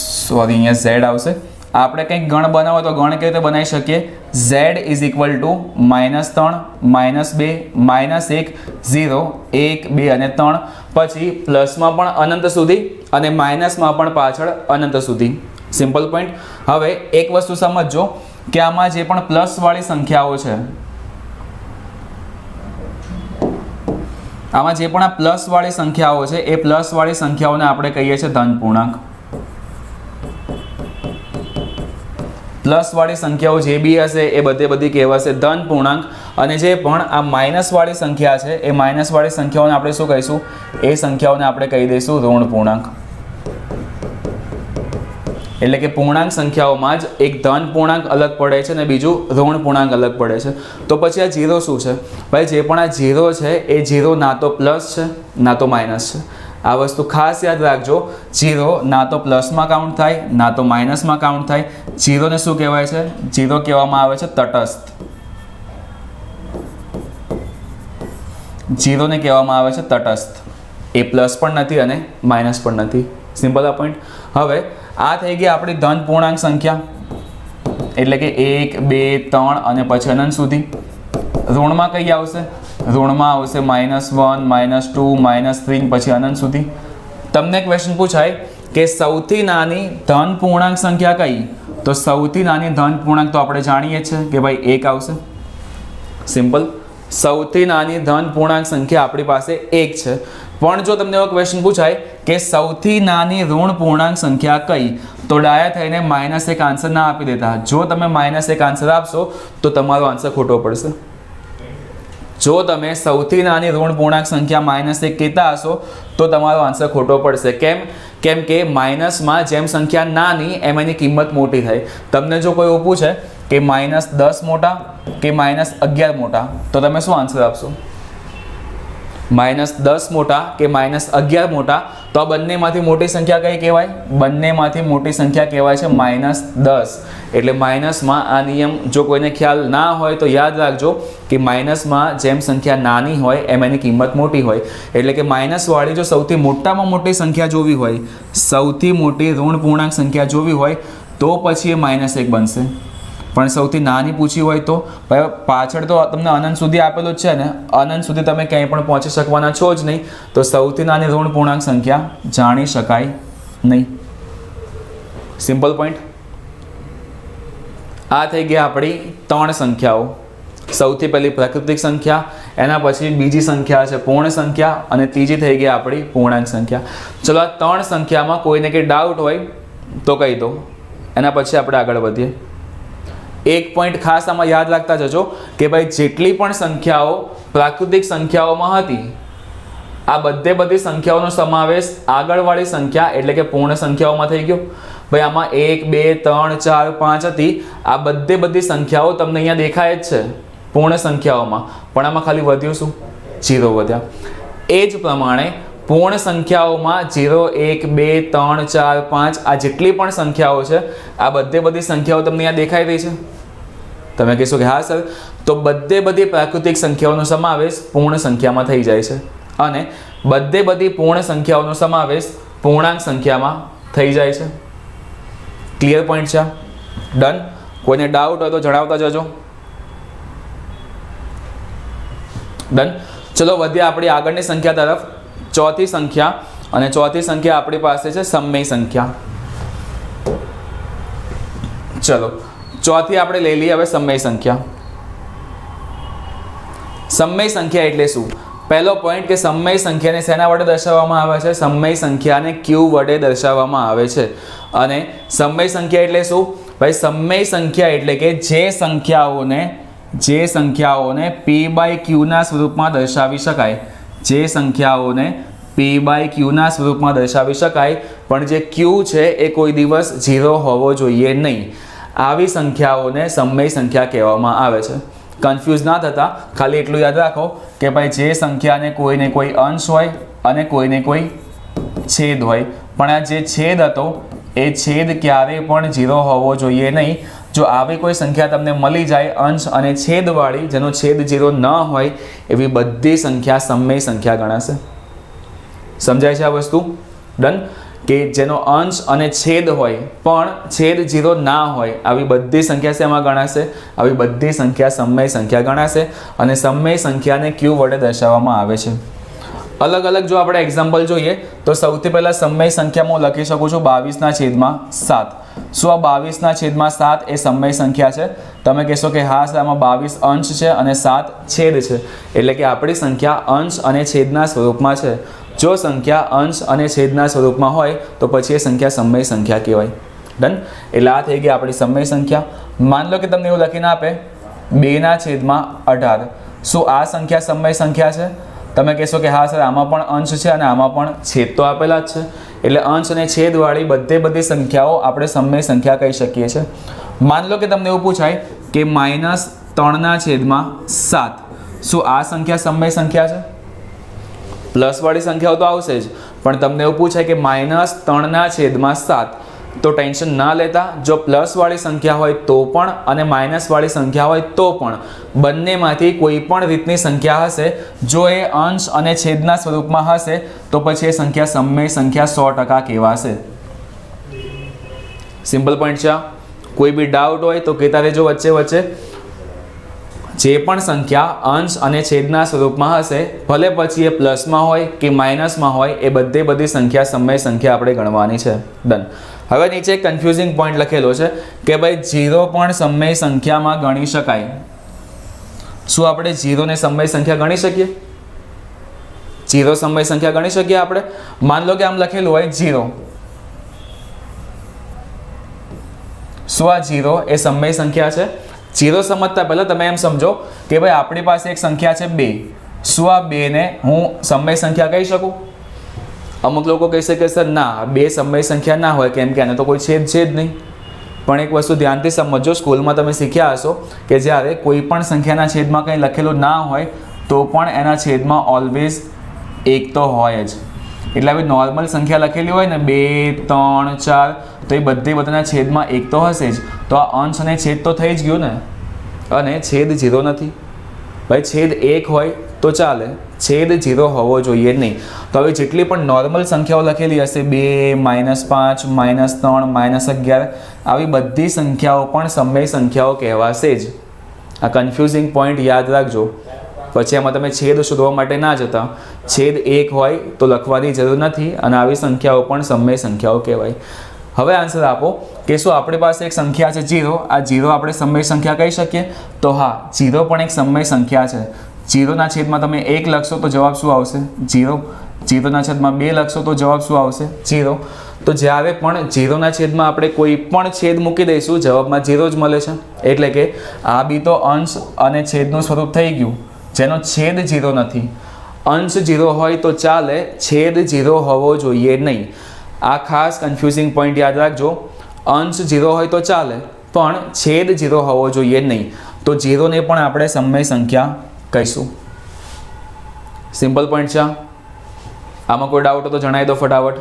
સોરી અહીંયા ઝેડ આવશે. આપણે કંઈક ગણ બનાવો તો ગણ કેવી રીતે બનાવી શકીએ? z ઇઝ ઇક્વલ ટુ -3, -2, -1, 0, 1, 2 અને 3. પછી પ્લસમાં પણ અનંત સુધી અને માઇનસમાં પણ પાછળ અનંત સુધી. Simple point. હવે એક વસ્તુ સમજજો કે આમાં જે પણ પ્લસવાળી સંખ્યાઓ છે, આમાં જે પણ આ પ્લસવાળી સંખ્યાઓ છે એ પ્લસવાળી સંખ્યાઓને આપણે કહીએ છીએ ધન પૂર્ણાંક. પ્લસવાળી સંખ્યાઓ જે બી હશે એ બધી કહેવાશે ધન પૂર્ણાંક. અને જે પણ આ માઇનસવાળી સંખ્યા છે એ માઇનસવાળી સંખ્યાઓને આપણે શું કહીશું? એ સંખ્યાઓને આપણે કહી દઈશું ઋણ પૂર્ણાંક. એટલે કે પૂર્ણાંક સંખ્યાઓમાં જ એક ધન પૂર્ણાંક અલગ પડે છે અને બીજું ઋણ પૂર્ણાંક અલગ પડે છે. તો પછી આ 0 શું છે? ભાઈ જે પણ આ 0 છે એ 0 ના તો પ્લસ છે ના તો માઇનસ છે. આ વસ્તુ ખાસ યાદ રાખજો. 0 ના તો પ્લસમાં કાઉન્ટ થાય ના તો માઇનસમાં કાઉન્ટ થાય. 0 ને શું કહેવાય છે? 0 કહેવામાં આવે છે તટસ્થ. 0 ને કહેવામાં આવે છે તટસ્થ. એ પ્લસ પણ નથી અને માઇનસ પણ નથી. સિમ્પલ આ પોઈન્ટ. હવે આ થઈ ગઈ આપણી ધન પૂર્ણાંક સંખ્યા, એટલે કે 1, 2, 3 અને પછી અનંત સુધી. ઋણમાં કઈ આવશે? ઋણમાં આવશે -1, -2, -3 પછી અનંત સુધી. તમને ક્વેશ્ચન પૂછાય કે સૌથી નાની ધન પૂર્ણાંક સંખ્યા કઈ? તો સૌથી નાની ધન પૂર્ણાંક તો આપણે જાણીએ છીએ કે ભાઈ 1 આવશે. સિમ્પલ. સૌથી નાની ધન પૂર્ણાંક સંખ્યા આપણી પાસે 1 છે. પણ જો તમને એવો ક્વેશ્ચન પૂછાય કે સૌથી નાની ઋણ પૂર્ણાંક સંખ્યા કઈ, તો ડાયા થઈને -1 આન્સર ના આપી દેતા. જો તમે -1 આન્સર આપશો તો તમારો આન્સર ખોટો પડશે. જો તમે સૌથી નાની ઋણ પૂર્ણાંક સંખ્યા -1 કહેતા હશો તો તમારો આન્સર ખોટો પડશે. કેમ કે માઇનસમાં જેમ સંખ્યા નાની એમ એની કિંમત મોટી થાય. તમને જો કોઈ એવું પૂછે કે -10 મોટા કે -11 મોટા, તો તમે શું આન્સર આપશો? -10 મોટા કે -11 મોટા, તો આ બંનેમાંથી મોટી સંખ્યા કઈ કહેવાય? બંનેમાંથી મોટી સંખ્યા કહેવાય છે -10. એટલે માઇનસમાં આ નિયમ જો કોઈને ખ્યાલ ના હોય તો યાદ રાખજો કે માઇનસમાં જેમ સંખ્યા નાની હોય એમ એની કિંમત મોટી હોય. એટલે કે માઇનસવાળી જો સૌથી મોટામાં મોટી સંખ્યા જોવી હોય, સૌથી મોટી ઋણ પૂર્ણાંક સંખ્યા જોવી હોય તો પછી એ -1 બનશે. પણ સૌથી નાની પૂછી હોય તો પાછળ તો તમને અનંત સુધી આપેલું જ છે ને, અનંત સુધી તમે ક્યાંય પણ પહોંચી શકવાના છો જ નહીં. તો સૌથી નાની ઋણ પૂર્ણાંક સંખ્યા જાણી શકાય નહીં. Simple point. આ થઈ ગયા આપણી 3 સંખ્યાઓ. સૌથી પહેલી પ્રાકૃતિક સંખ્યા, એના પછી બીજી સંખ્યા છે પૂર્ણ સંખ્યા અને ત્રીજી થઈ ગઈ આપણી પૂર્ણાંક સંખ્યા. ચલો આ 3 સંખ્યામાં કોઈને કંઈ ડાઉટ હોય તો કહી દો, એના પછી આપણે આગળ વધીએ. એક પોઈન્ટ ખાસ આમાં યાદ રાખતા જજો કે ભાઈ જેટલી પણ સંખ્યાઓ પ્રાકૃતિક સંખ્યાઓમાં હતી, આ બધી સંખ્યાઓનો સમાવેશ આગળવાળી સંખ્યા એટલે કે પૂર્ણ સંખ્યાઓમાં થઈ ગયો. ભાઈ આમાં 1, 2, 3, 4, 5 હતી. આ બધી સંખ્યાઓ તમને અહીંયા દેખાય જ છે પૂર્ણ સંખ્યાઓમાં, પણ આમાં ખાલી વધ્યું શું? 0 વધ્યા. એ જ પ્રમાણે પૂર્ણ સંખ્યાઓમાં 0, 1, 2, 3, 4, 5 આ જેટલી પણ સંખ્યાઓ છે, આ બધી સંખ્યાઓ તમને અહીંયા દેખાઈ રહી છે. તમે કહેશો કે હા સર, તો બધી પ્રાકૃતિક સંખ્યાઓનો સમાવેશ પૂર્ણ સંખ્યામાં થઈ જાય છે અને બધી પૂર્ણ સંખ્યાઓનો સમાવેશ પૂર્ણાંક સંખ્યામાં થઈ જાય છે. ક્લિયર પોઈન્ટ છે? ડન. કોઈને ડાઉટ હોય તો જણાવતા જજો. ડન. ચલો વધીએ આપણી આગળની સંખ્યા તરફ. ચોથી સંખ્યા, અને ચોથી સંખ્યા આપણી પાસે છે સમય સંખ્યા. ચલો ચોથી આપણે લઈ લઈએ હવે સમય સંખ્યા. સમય સંખ્યા એટલે શું? પહેલો પોઈન્ટ કે સમય સંખ્યાને શેના વડે દર્શાવવામાં આવે છે? સમય સંખ્યાને ક્યુ વડે દર્શાવવામાં આવે છે. અને સમય સંખ્યા એટલે શું ભાઈ? સમય સંખ્યા એટલે કે જે સંખ્યાઓને p બાય ક્યુના સ્વરૂપમાં દર્શાવી શકાય, જે સંખ્યાઓને p બાય ક્યુના સ્વરૂપમાં દર્શાવી શકાય, પણ જે ક્યુ છે એ કોઈ દિવસ 0 હોવો જોઈએ નહીં. આવી સંખ્યાઓને સમય સંખ્યા કહેવામાં આવે છે. કન્ફ્યુઝ ના થતા, ખાલી એટલું યાદ રાખો કે ભાઈ જે સંખ્યાને કોઈને કોઈ અંશ હોય અને કોઈને કોઈ છેદ હોય, પણ આ જે છેદ હતો એ છેદ ક્યારેય પણ 0 હોવો જોઈએ નહીં. જો આવી કોઈ સંખ્યા તમને મળી જાય અંશ અને છેદવાળી, જેનો છેદ 0 ન હોય, એવી બધી સંખ્યા સમય સંખ્યા ગણાશે. સમજાય છે આ વસ્તુ? ડન. કે જેનો અંશ અને છેદ હોય પણ છેદ 0 ના હોય, આવી બધી સંખ્યા શેમાં ગણાશે? આવી બધી સંખ્યા સમય સંખ્યા ગણાશે. અને સમય સંખ્યાને ક્યુ વડે દર્શાવવામાં આવે છે. અલગ અલગ જો આપણે એક્ઝામ્પલ જોઈએ તો સૌથી પહેલાં સમય સંખ્યામાં હું લખી શકું છું 22/7. શું આ 22/7 એ સમય સંખ્યા છે? તમે કહેશો કે હા સર, આમાં 22 અંશ છે અને 7 છેદ છે, એટલે કે આપણી સંખ્યા અંશ અને છેદના સ્વરૂપમાં છે. જો સંખ્યા અંશ અને છેદના સ્વરૂપમાં હોય તો પછી એ સંખ્યા સમય સંખ્યા કહેવાય. ડન. એટલે આ થઈ ગઈ આપણી સમય સંખ્યા. માન લો કે તમને એવું લખીને આપે 2/18. શું આ સંખ્યા સમય સંખ્યા છે? તમે કહેશો કે હા સર, આમાં પણ અંશ છે અને આમાં પણ છેદ તો આપેલા જ છે, એટલે અંશ અને છેદવાળી બધી સંખ્યાઓ આપણે સમય સંખ્યા કહી શકીએ છીએ. માન લો કે તમને એવું પૂછાય કે -3/7. શું આ સંખ્યા સમય સંખ્યા છે? પ્લસવાળી સંખ્યાઓ તો આવશે જ, પણ તમને એવું પૂછાય કે -3/7, તો ટેન્શન ના લેતા. જો પ્લસવાળી સંખ્યા હોય તો પણ અને માઇનસવાળી સંખ્યા હોય તો પણ, બંનેમાંથી કોઈ પણ રીતની સંખ્યા હશે, જો એ અંશ અને છેદના સ્વરૂપમાં હશે તો પછી એ સંખ્યા સમય સંખ્યા 100% કહેવાશે. સિમ્પલ પોઈન્ટ છે. કોઈ બી ડાઉટ હોય તો કહેતા રહેજો વચ્ચે. જે પણ સંખ્યા અંશ અને છેદના સ્વરૂપમાં હશે, ભલે પછી એ પ્લસમાં હોય કે માઇનસમાં હોય, એ બધી સંખ્યા સમય સંખ્યા આપણે ગણવાની છે. ડન. હવે નીચે એક કન્ફ્યુઝિંગ પોઈન્ટ લખેલો છે કે ભાઈ 0 પણ સમય સંખ્યામાં ગણી શકાય. શું આપણે 0 ને સમય સંખ્યા ગણી શકીએ? 0 સમય સંખ્યા ગણી શકીએ આપણે? માન લો કે આમ લખેલું હોય 0. શું આ 0 એ સમય સંખ્યા છે? 0 સમજતા પહેલા તમે એમ સમજો કે ભાઈ આપણી પાસે એક સંખ્યા છે 2. શું આ 2 ને હું સમય સંખ્યા કહી શકું? અમુક લોકો કહેશે કે સર ના, 2 સમય સંખ્યા ના હોય, કેમ કે આને તો કોઈ છેદ છે જ નહીં. પણ એક વસ્તુ ધ્યાનથી સમજો, સ્કૂલમાં તમે શીખ્યા હશો કે જ્યારે કોઈ પણ સંખ્યાના છેદમાં કંઈ લખેલું ના હોય તો પણ એના છેદમાં ઓલવેઝ 1 તો હોય જ. એટલે આવી નોર્મલ સંખ્યા લખેલી હોય ને 2, 3, 4, તો એ બધાના છેદમાં 1 તો હશે જ. તો આ અંશ અને છેદ તો થઈ જ ગયું ને, અને છેદ 0 નથી. ભાઈ છેદ 1 હોય તો ચાલે, છેદ 0 હોવો જોઈએ નહીં. તો હવે જેટલી પણ નોર્મલ સંખ્યાઓ લખેલી હશે 2, -5, -3, -11, આવી બધી સંખ્યાઓ પણ સમય સંખ્યાઓ કહેવાશે જ. આ કન્ફ્યુઝિંગ પોઈન્ટ યાદ રાખજો. પછી એમાં તમે છેદ શોધવા માટે ના જતા. છેદ 1 હોય તો લખવાની જરૂર નથી, અને આવી સંખ્યાઓ પણ સમય સંખ્યાઓ કહેવાય. હવે આન્સર આપો કે શું આપણી પાસે એક સંખ્યા છે 0, આ 0 આપણે સમય સંખ્યા કહી શકીએ? તો હા, 0 પણ એક સમય સંખ્યા છે. 0 ના છેદમાં તમે 1 લખશો તો જવાબ શું આવશે? 0. 0 ના છેદમાં 2 લખશો તો જવાબ શું આવશે? 0. તો જ્યારે પણ 0 ના છેદમાં આપણે કોઈ પણ છેદ મૂકી દઈશું, જવાબમાં 0 જ મળે છે. એટલે કે આ બી તો અંશ અને છેદનું સ્વરૂપ થઈ ગયું, જેનો છેદ 0 નથી. અંશ 0 હોય તો ચાલે, છેદ 0 હોવો જોઈએ નહીં. આ ખાસ કન્ફ્યુઝિંગ પોઈન્ટ યાદ રાખજો. અંશ 0 હોય તો ચાલે, પણ છેદ 0 હોવો જોઈએ નહીં. તો 0 ને પણ આપણે સમય સંખ્યા કહીશું. સિમ્પલ પોઈન્ટ છે. આમાં કોઈ ડાઉટ હોય તો જણાવી દો ફટાફટ.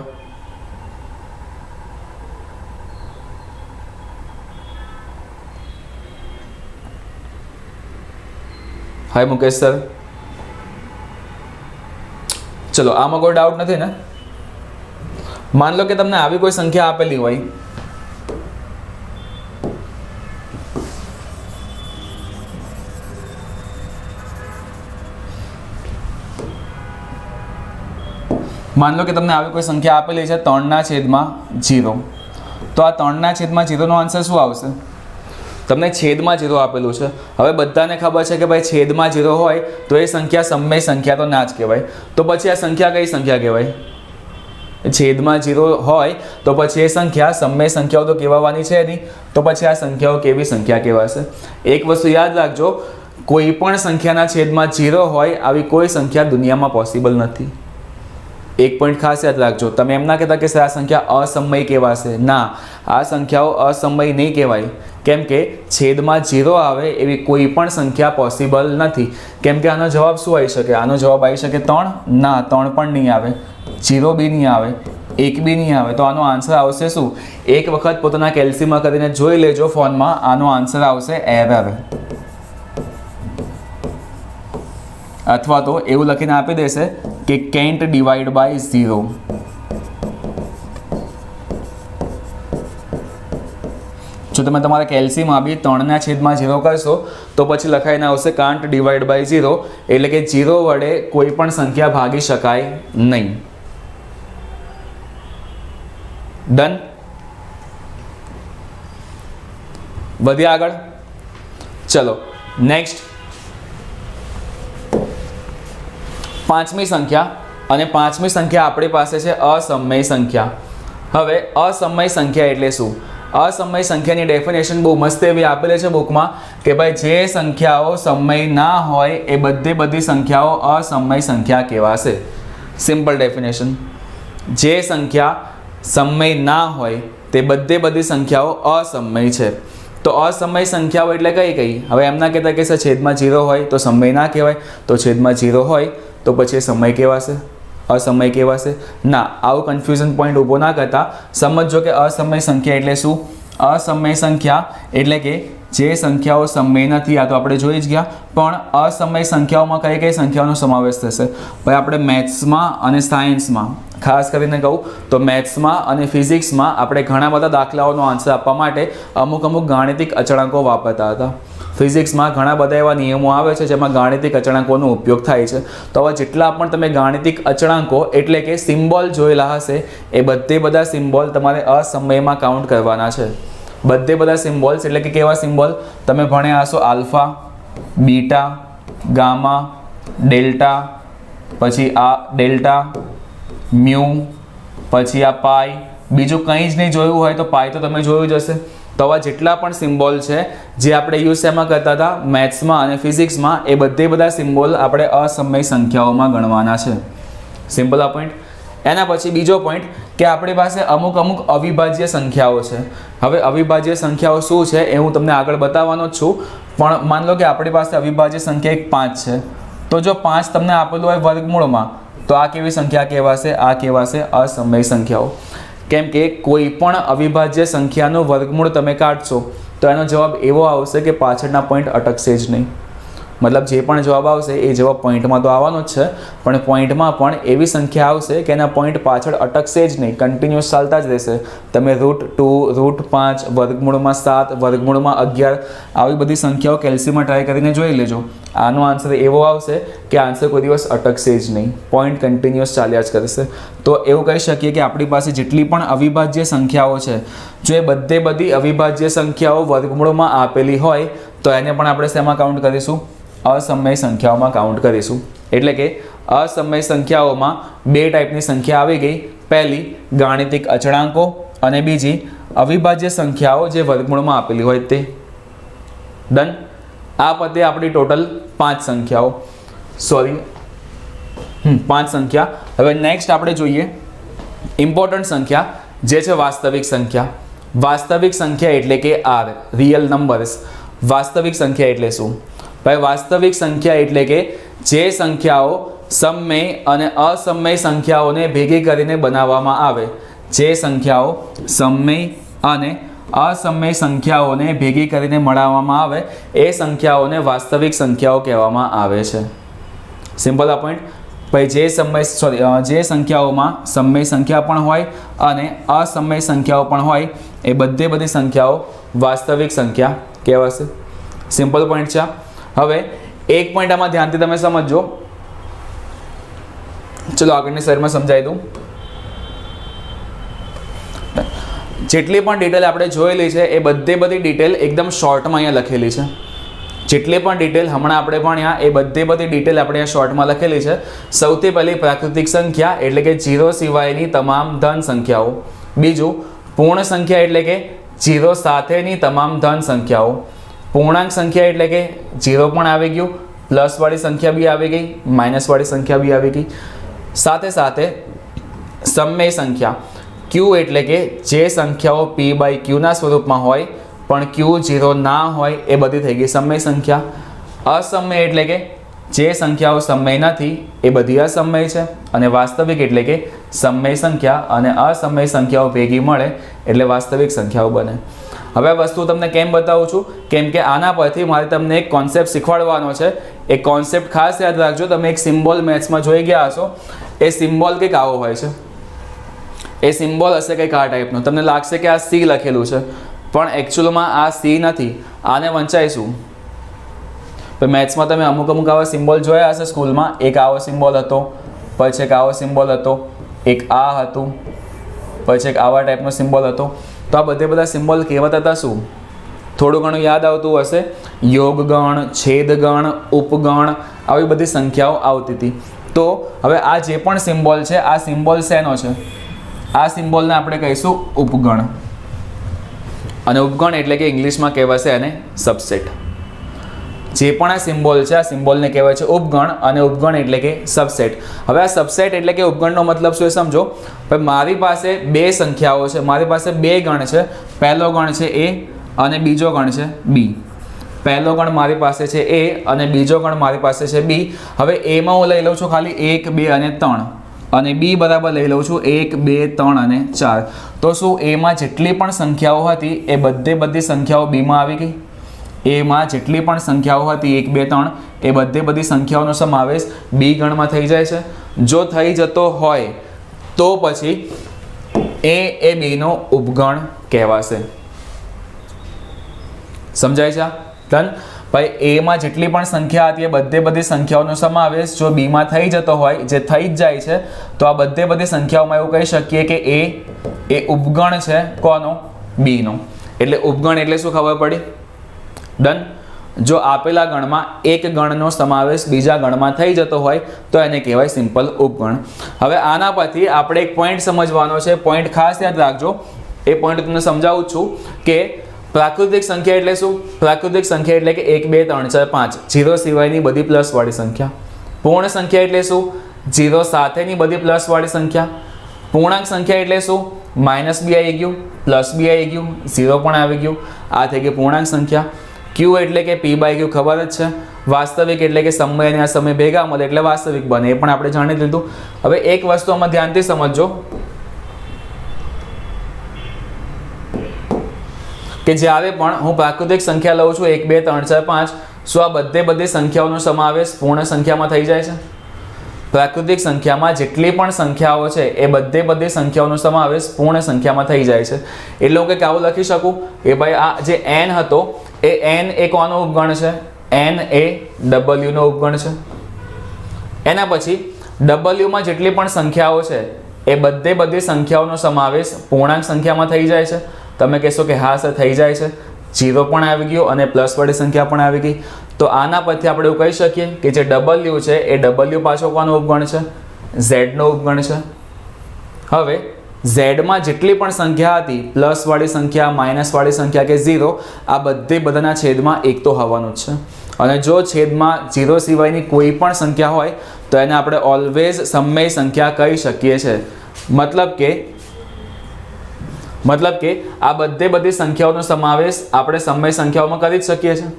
હાય મુકેશ સર. ચલો, આમાં કોઈ ડાઉટ નથી ને? માન લો કે તમને આવી કોઈ સંખ્યા આપેલી હોય, માન લો કે તમને આવી કોઈ સંખ્યા આપેલી છે 3/0. તો આ 3/0 નો આન્સર શું આવશે? તમને છેદમાં 0 આપેલું છે. હવે બધાને ખબર છે કે ભાઈ છેદમાં 0 હોય તો એ સંખ્યા સમમેય સંખ્યા તો ના જ કહેવાય. તો પછી આ સંખ્યા કઈ સંખ્યા કહેવાય? છેદમાં 0 હોય તો પછી એ સંખ્યા સમમેય સંખ્યાઓ તો કહેવાની છે નહીં. તો પછી આ સંખ્યાઓ કેવી સંખ્યા કહેવાશે? એક વસ્તુ યાદ રાખજો, કોઈ પણ સંખ્યાના છેદમાં 0 હોય આવી કોઈ સંખ્યા દુનિયામાં પોસિબલ નથી. એક પોઈન્ટ ખાસ યાદ રાખજો, તમે એમ ના કહેતા કે આ સંખ્યા અસમય કહેવાશે. ના, આ સંખ્યાઓ અસમય નહીં કહેવાય. કેમ કે છેદમાં 0 આવે એવી કોઈ પણ સંખ્યા પોસિબલ નથી. કેમ કે આનો જવાબ શું આવી શકે? આનો જવાબ આવી શકે 3? ના, 3 પણ નહીં આવે, 0 બી નહીં આવે, 1 બી નહીં આવે. તો આનો આન્સર આવશે શું? એક વખત પોતાના કેલ્સીમાં કરીને જોઈ લેજો ફોનમાં. આનો આન્સર આવશે એરર, અથવા તો એવું લખીને આપી દેશે કે કેન્ટ ડિવાઈડ બાય 0. જો તમે તમારા કેલ્સીમાં બી 3/0 કરશો તો પછી લખાઈને આવશે કાન્ટ ડિવાઈડ બાય 0, એટલે કે 0 વડે કોઈ પણ સંખ્યા ભાગી શકાય નહીં. ડન? વધ્યા આગળ. ચલો નેક્સ્ટ, પાંચમી સંખ્યા. અને પાંચમી સંખ્યા આપણી પાસે છે અસમય સંખ્યા. હવે અસમય સંખ્યા એટલે શું? અસમય સંખ્યાની ડેફિનેશન બહુ મસ્ત એવી આપેલી છે બુકમાં કે ભાઈ જે સંખ્યાઓ સમય ના હોય એ બધી સંખ્યાઓ અસમય સંખ્યા કહેવાશે. સિમ્પલ ડેફિનેશન, જે સંખ્યા સમય ના હોય તે બધી સંખ્યાઓ અસમય છે. તો અસમય સંખ્યાઓ એટલે કઈ કઈ? હવે એમ ના કહેતા કે સર છેદમાં 0 હોય તો સમય ના કહેવાય, તો છેદમાં 0 હોય તો પછી સમય કહેવાશે, અસમય કહેવાશે? ના, આવું કન્ફ્યુઝન પોઈન્ટ ઊભો ના કરતા. સમજો કે અસમય સંખ્યા એટલે શું? અસમય સંખ્યા એટલે કે જે સંખ્યાઓ સમય નથી, આ તો આપણે જોઈ જ ગયા. પણ અસમય સંખ્યાઓમાં કઈ કઈ સંખ્યાઓનો સમાવેશ થશે? ભાઈ આપણે મેથ્સમાં અને સાયન્સમાં, ખાસ કરીને કહું તો મેથ્સમાં અને ફિઝિક્સમાં આપણે ઘણા બધા દાખલાઓનો આન્સર આપવા માટે અમુક ગાણિતિક અચળાંકો વાપરતા હતા. ફિઝિક્સમાં ઘણા બધા એવા નિયમો આવે છે જેમાં ગાણિતિક અચળાંકોનો ઉપયોગ થાય છે. તો હવે જેટલા પણ તમે ગાણિતિક અચળાંકો એટલે કે સિમ્બોલ જોયેલા હશે એ બધા સિમ્બોલ તમારે અસમયમાં કાઉન્ટ કરવાના છે. બધા સિમ્બોલ્સ એટલે કે કેવા સિમ્બોલ? તમે ભણ્યા હશો આલ્ફા, બીટા, ગામા, ડેલ્ટા, પછી આ ડેલ્ટા, મ્યુ, પછી આ પાઈ. બીજું કંઈ જ નહીં જોયું હોય તો પાઈ તો તમે જોયું જ હશે. તો આવા જેટલા પણ સિમ્બોલ છે જે આપણે યુઝ શેમાં કરતા હતા? મેથ્સમાં અને ફિઝિક્સમાં. એ બધા સિમ્બોલ આપણે અસમય સંખ્યાઓમાં ગણવાના છે. સિમ્પલ આ પોઈન્ટ. એના પછી બીજો પોઈન્ટ કે આપણી પાસે અમુક અવિભાજ્ય સંખ્યાઓ છે. હવે અવિભાજ્ય સંખ્યાઓ શું છે એ હું તમને આગળ બતાવવાનો જ છું. પણ માન લો કે આપણી પાસે અવિભાજ્ય સંખ્યા એક 5 છે. તો જો 5 તમને આપેલું હોય વર્ગમૂળમાં તો આ કેવી સંખ્યા કહેવાશે? આ કહેવાશે અસમય સંખ્યાઓ. કેમ કે કોઈ પણ અવિભાજ્ય સંખ્યાનો વર્ગમૂળ તમે કાઢશો તો એનો જવાબ એવો આવશે કે પાછળના પોઈન્ટ અટકશે જ નહીં. મતલબ જે પણ જવાબ આવશે એ જવાબ પોઈન્ટમાં તો આવવાનો જ છે, પણ પોઈન્ટમાં પણ એવી સંખ્યા આવશે કે એના પોઈન્ટ પાછળ અટકશે જ નહીં, કન્ટિન્યુઅસ ચાલતા જ રહેશે. તમે √2, √5, વર્ગમૂળમાં 7, વર્ગમૂળમાં 11 આવી બધી સંખ્યાઓ કેલ્સીમાં ટ્રાય કરીને જોઈ લેજો. આનો આન્સર એવો આવશે કે આન્સર કોઈ દિવસ અટકશે જ નહીં, પોઈન્ટ કન્ટિન્યુઅસ ચાલ્યા જ કરશે. તો એવું કહી શકીએ કે આપણી પાસે જેટલી પણ અવિભાજ્ય સંખ્યાઓ છે, જો એ બધી અવિભાજ્ય સંખ્યાઓ વર્ગમૂળમાં આપેલી હોય તો એને પણ આપણે શેમાં કાઉન્ટ કરીશું? અસમય સંખ્યાઓમાં કાઉન્ટ કરીશું. એટલે કે અસમય સંખ્યાઓમાં બે ટાઈપની સંખ્યા આવી ગઈ. પહેલી ગાણિતિક અચળાંકો અને બીજી અવિભાજ્ય સંખ્યાઓ જે વર્ગમૂળમાં આપેલી હોય તે. ડન. આ પતે આપણી ટોટલ 5 સંખ્યાઓ, સોરી 5 સંખ્યા. હવે નેક્સ્ટ આપણે જોઈએ ઇમ્પોર્ટન્ટ સંખ્યા જે છે વાસ્તવિક સંખ્યા. વાસ્તવિક સંખ્યા એટલે કે આર, રિયલ નંબર્સ. વાસ્તવિક સંખ્યા એટલે શું? ભાઈ વાસ્તવિક સંખ્યા એટલે કે જે સંખ્યાઓ સમય અને અસમય સંખ્યાઓને ભેગી કરીને બનાવવામાં આવે. જે સંખ્યાઓ સમય અને અસમય સંખ્યાઓને ભેગી કરીને મળવામાં આવે એ સંખ્યાઓને વાસ્તવિક સંખ્યાઓ કહેવામાં આવે છે. સિમ્પલ આ પોઈન્ટ. ભાઈ જે સંખ્યાઓમાં સમય સંખ્યા પણ હોય અને અસમય સંખ્યાઓ પણ હોય એ બધી સંખ્યાઓ વાસ્તવિક સંખ્યા કહેવાશે. સિમ્પલ પોઈન્ટ છે. હવે એક પોઈન્ટ આમાં ધ્યાનથી તમે સમજો. ચલો આગળની સ્લાઇડમાં સમજાવી દઉં. જેટલી પણ ડિટેલ આપણે જોયેલી છે એ બધી ડિટેલ એકદમ શોર્ટમાં અહીંયા લખેલી છે. જેટલી પણ ડિટેલ હમણાં આપણે ભણ્યા એ બધી ડિટેલ આપણે અહીંયા શોર્ટમાં લખેલી છે. સૌથી પહેલી પ્રાકૃતિક સંખ્યા એટલે કે 0 સિવાયની તમામ ધન સંખ્યાઓ. બીજું પૂર્ણ સંખ્યા એટલે કે 0 સાથેની તમામ ધન સંખ્યાઓ. પૂર્ણાંક સંખ્યા એટલે કે 0 પણ આવી ગયું, પ્લસવાળી સંખ્યા બી આવી ગઈ, માઇનસવાળી સંખ્યા બી આવી ગઈ. સાથે સાથે સમય સંખ્યા. Q એટલે કે જે સંખ્યાઓ P/Q ના સ્વરૂપમાં હોય પણ Q 0 ના હોય એ બધી થઈ ગઈ સમય સંખ્યા. અસમય એટલે કે જે સંખ્યાઓ સમય નથી એ બધી અસમય છે. અને વાસ્તવિક એટલે કે સમય સંખ્યા અને અસમય સંખ્યાઓ ભેગી મળે એટલે વાસ્તવિક સંખ્યાઓ બને. હવે આ વસ્તુ તમને કેમ બતાવું છું, કેમ કે આના પરથી મારે તમને એક કોન્સેપ્ટ શીખવાડવાનો છે. એ કોન્સેપ્ટ ખાસ યાદ રાખજો. તમે એક સિમ્બોલ મેથ્સમાં જોઈ ગયા હશો, એ સિમ્બોલ કંઈક આવો હોય છે. એ સિમ્બોલ હશે કંઈક આ ટાઈપનો. તમને લાગશે કે આ C લખેલું છે, પણ એકચ્યુઅલમાં આ C નથી. આને વંચાઈશું. મેથ્સમાં તમે અમુક આવા સિમ્બોલ જોયા હશે સ્કૂલમાં. એક આવો સિમ્બોલ હતો, પછી એક આવો સિમ્બોલ હતો, એક આ હતું, પછી એક આવા ટાઈપનો સિમ્બોલ હતો. તો આ બધા સિમ્બોલ કહેવાતા શું? થોડું ઘણું યાદ આવતું હશે. યોગગણ, છેદગણ, ઉપગણ, આવી બધી સંખ્યાઓ આવતી હતી. તો હવે આ જે પણ સિમ્બોલ છે, આ સિમ્બોલ શેનો છે? આ સિમ્બોલને આપણે કહીશું ઉપગણ. અને ઉપગણ એટલે કે ઇંગ્લિશમાં કહેવાશે એને સબસેટ. જે પણ આ સિમ્બોલ છે, આ સિમ્બોલને કહેવાય છે ઉપગણ, અને ઉપગણ એટલે કે સબસેટ. હવે આ સબસેટ એટલે કે ઉપગણનો મતલબ શું એ સમજો. ભાઈ મારી પાસે બે સંખ્યાઓ છે, મારી પાસે બે ગણ છે. પહેલો ગણ છે A અને બીજો ગણ છે B. પહેલો ગણ મારી પાસે છે A અને બીજો ગણ મારી પાસે છે B. હવે Aમાં હું લઈ લઉં છું ખાલી 1, 2 અને 3, અને B બરાબર લઈ લઉં છું 1, 2, 3 અને 4. તો શું Aમાં જેટલી પણ સંખ્યાઓ હતી એ બધી સંખ્યાઓ Bમાં આવી ગઈ? Aમાં જેટલી પણ સંખ્યાઓ હતી 1, 2, 3 એ બધી સંખ્યાઓનો સમાવેશ B ગણમાં થઈ જાય છે. જો થઈ જતો હોય તો પછી એ Bનો ઉપગણ કહેવાશે. સમજાય છે? ડન. ભાઈ Aમાં જેટલી પણ સંખ્યા હતી એ બધી સંખ્યાઓનો સમાવેશ જો Bમાં થઈ જતો હોય, જે થઈ જ જાય છે, તો આ બધી સંખ્યાઓમાં એવું કહી શકીએ કે એ ઉપગણ છે. કોનો? Bનો. એટલે ઉપગણ એટલે શું ખબર પડી? ડન. જો આપેલા ગણમાં એક ગણનો સમાવેશ બીજા ગણમાં થઈ જતો હોય તો એને કહેવાય સિમ્પલ ઉપગણ. હવે આના પરથી આપણે એક પોઈન્ટ સમજવાનો છે. પોઈન્ટ ખાસ યાદ રાખજો. એ પોઈન્ટ તમને સમજાવું છું કે પ્રાકૃતિક સંખ્યા એટલે શું? પ્રાકૃતિક સંખ્યા એટલે કે 1, 2, 3, 4, 5 0 સિવાયની બધી પ્લસવાળી સંખ્યા. પૂર્ણ સંખ્યા એટલે શું? 0 સાથેની બધી પ્લસવાળી સંખ્યા. પૂર્ણાંક સંખ્યા એટલે શું? માઇનસ બી આવી ગયું, પ્લસ બી આવી ગયું, 0 પણ આવી ગયું. આ થઈ ગઈ પૂર્ણાંક સંખ્યા. Q એટલે કે P/Q ખબર જ છે. વાસ્તવિક એટલે કે સમય અને અસમય ભેગા મળે એટલે વાસ્તવિક બને, એ પણ આપણે જાણી લીધું. હવે એક વસ્તુ આમાં ધ્યાનથી સમજજો કે જ્યારે પણ હું પ્રાકૃતિક સંખ્યા લઉં છું 1, 2, 3, 4, 5, શું આ બધી સંખ્યાઓનો સમાવેશ પૂર્ણ સંખ્યામાં થઈ જાય છે? પ્રાકૃતિક સંખ્યામાં જેટલી પણ સંખ્યાઓ છે એ બધી સંખ્યાઓનો સમાવેશ પૂર્ણ સંખ્યામાં થઈ જાય છે. એટલે હું કંઈક આવું લખી શકું કે ભાઈ આ જે n હતો એ n એ કોનો ઉપગણ છે? n એ W નો ઉપગણ છે. એના પછી W માં જેટલી પણ સંખ્યાઓ છે એ બધી સંખ્યાઓનો સમાવેશ પૂર્ણાંક સંખ્યામાં થઈ જાય છે. તમે કહેશો કે હા સર થઈ જાય છે. 0 પણ આવી ગયો અને પ્લસવાળી સંખ્યા પણ આવી ગઈ. તો આના પરથી આપણે એવું કહી શકીએ કે જે W છે એ W પાછો કોનો ઉપગણ છે? Z નો ઉપગણ છે. હવે Z માં જેટલી પણ સંખ્યા હતી, પ્લસવાળી સંખ્યા, માઇનસવાળી સંખ્યા કે 0, આ બધાના છેદમાં 1 તો હોવાનું જ છે. અને જો છેદમાં 0 સિવાયની કોઈ પણ સંખ્યા હોય તો એને આપણે ઓલવેઝ સમય સંખ્યા કહી શકીએ છીએ. મતલબ કે આ બધી સંખ્યાઓનો સમાવેશ આપણે સમય સંખ્યાઓમાં કરી જ શકીએ છીએ.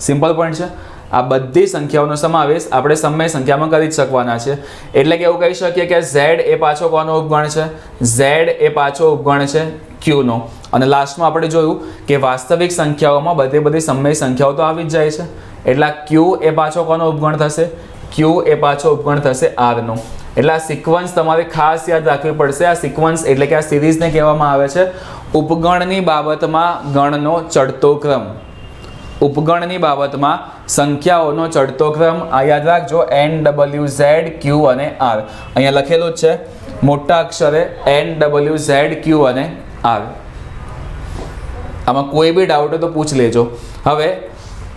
સિમ્પલ પોઈન્ટ છે. આ બધી સંખ્યાઓનો સમાવેશ આપણે સમય સંખ્યામાં કરી જ શકવાના છે. એટલે કે એવું કહી શકીએ કે Z એ પાછો કોનો ઉપગણ છે? Z એ પાછો ઉપગણ છે Q નો. અને લાસ્ટમાં આપણે જોયું કે વાસ્તવિક સંખ્યાઓમાં બધી સમય સંખ્યાઓ તો આવી જ જાય છે. એટલે Q એ પાછો કોનો ઉપગણ થશે? Q એ પાછો ઉપગણ થશે R નો. એટલે આ સિક્વન્સ તમારે ખાસ યાદ રાખવી પડશે. આ સિક્વન્સ એટલે કે આ સિરીઝને કહેવામાં આવે છે ઉપગણની બાબતમાં ગણનો ચડતો ક્રમ. ઉપગણની બાબતમાં સંખ્યાઓનો ચડતો ક્રમ. આ યાદ રાખજો. N, W, Z, Q અને R. અહીંયા લખેલું જ છે મોટા અક્ષરે N, W, Z, Q અને આવે. આમાં કોઈ બી ડાઉટ હોય તો પૂછ લેજો. હવે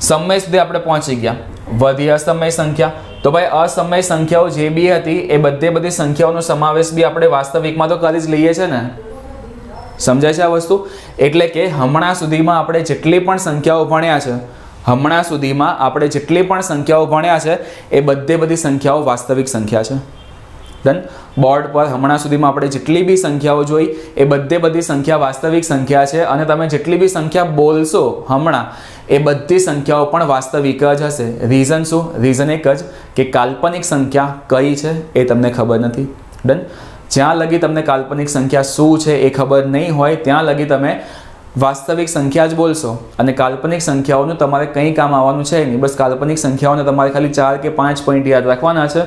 સમય સુધી આપણે પહોંચી ગયા. વધી અસમય સંખ્યા. તો ભાઈ અસમય સંખ્યાઓ જે બી હતી એ બધી સંખ્યાઓનો સમાવેશ બી આપણે વાસ્તવિકમાં તો કરી જ લઈએ છે ને. સમજાય છે આ વસ્તુ? એટલે કે હમણાં સુધીમાં આપણે જેટલી પણ સંખ્યાઓ ભણ્યા છે એ બધી સંખ્યાઓ વાસ્તવિક સંખ્યા છે. ડન. બોર્ડ પર હમણાં સુધીમાં આપણે જેટલી બી સંખ્યાઓ જોઈ એ બધી સંખ્યા વાસ્તવિક સંખ્યા છે. અને તમે જેટલી બી સંખ્યા બોલશો હમણાં એ બધી સંખ્યાઓ પણ વાસ્તવિક જ હશે. રીઝન શું? રીઝન એક જ કે કાલ્પનિક સંખ્યા કઈ છે એ તમને ખબર નથી. ડન. જ્યાં લગી તમને કાલ્પનિક સંખ્યા શું છે એ ખબર નહીં હોય ત્યાં લગી તમે વાસ્તવિક સંખ્યા જ બોલશો. અને કાલ્પનિક સંખ્યાઓનું તમારે કંઈ કામ આવવાનું છે નહીં. બસ કાલ્પનિક સંખ્યાઓને તમારે ખાલી 4 કે 5 પોઈન્ટ યાદ રાખવાના છે.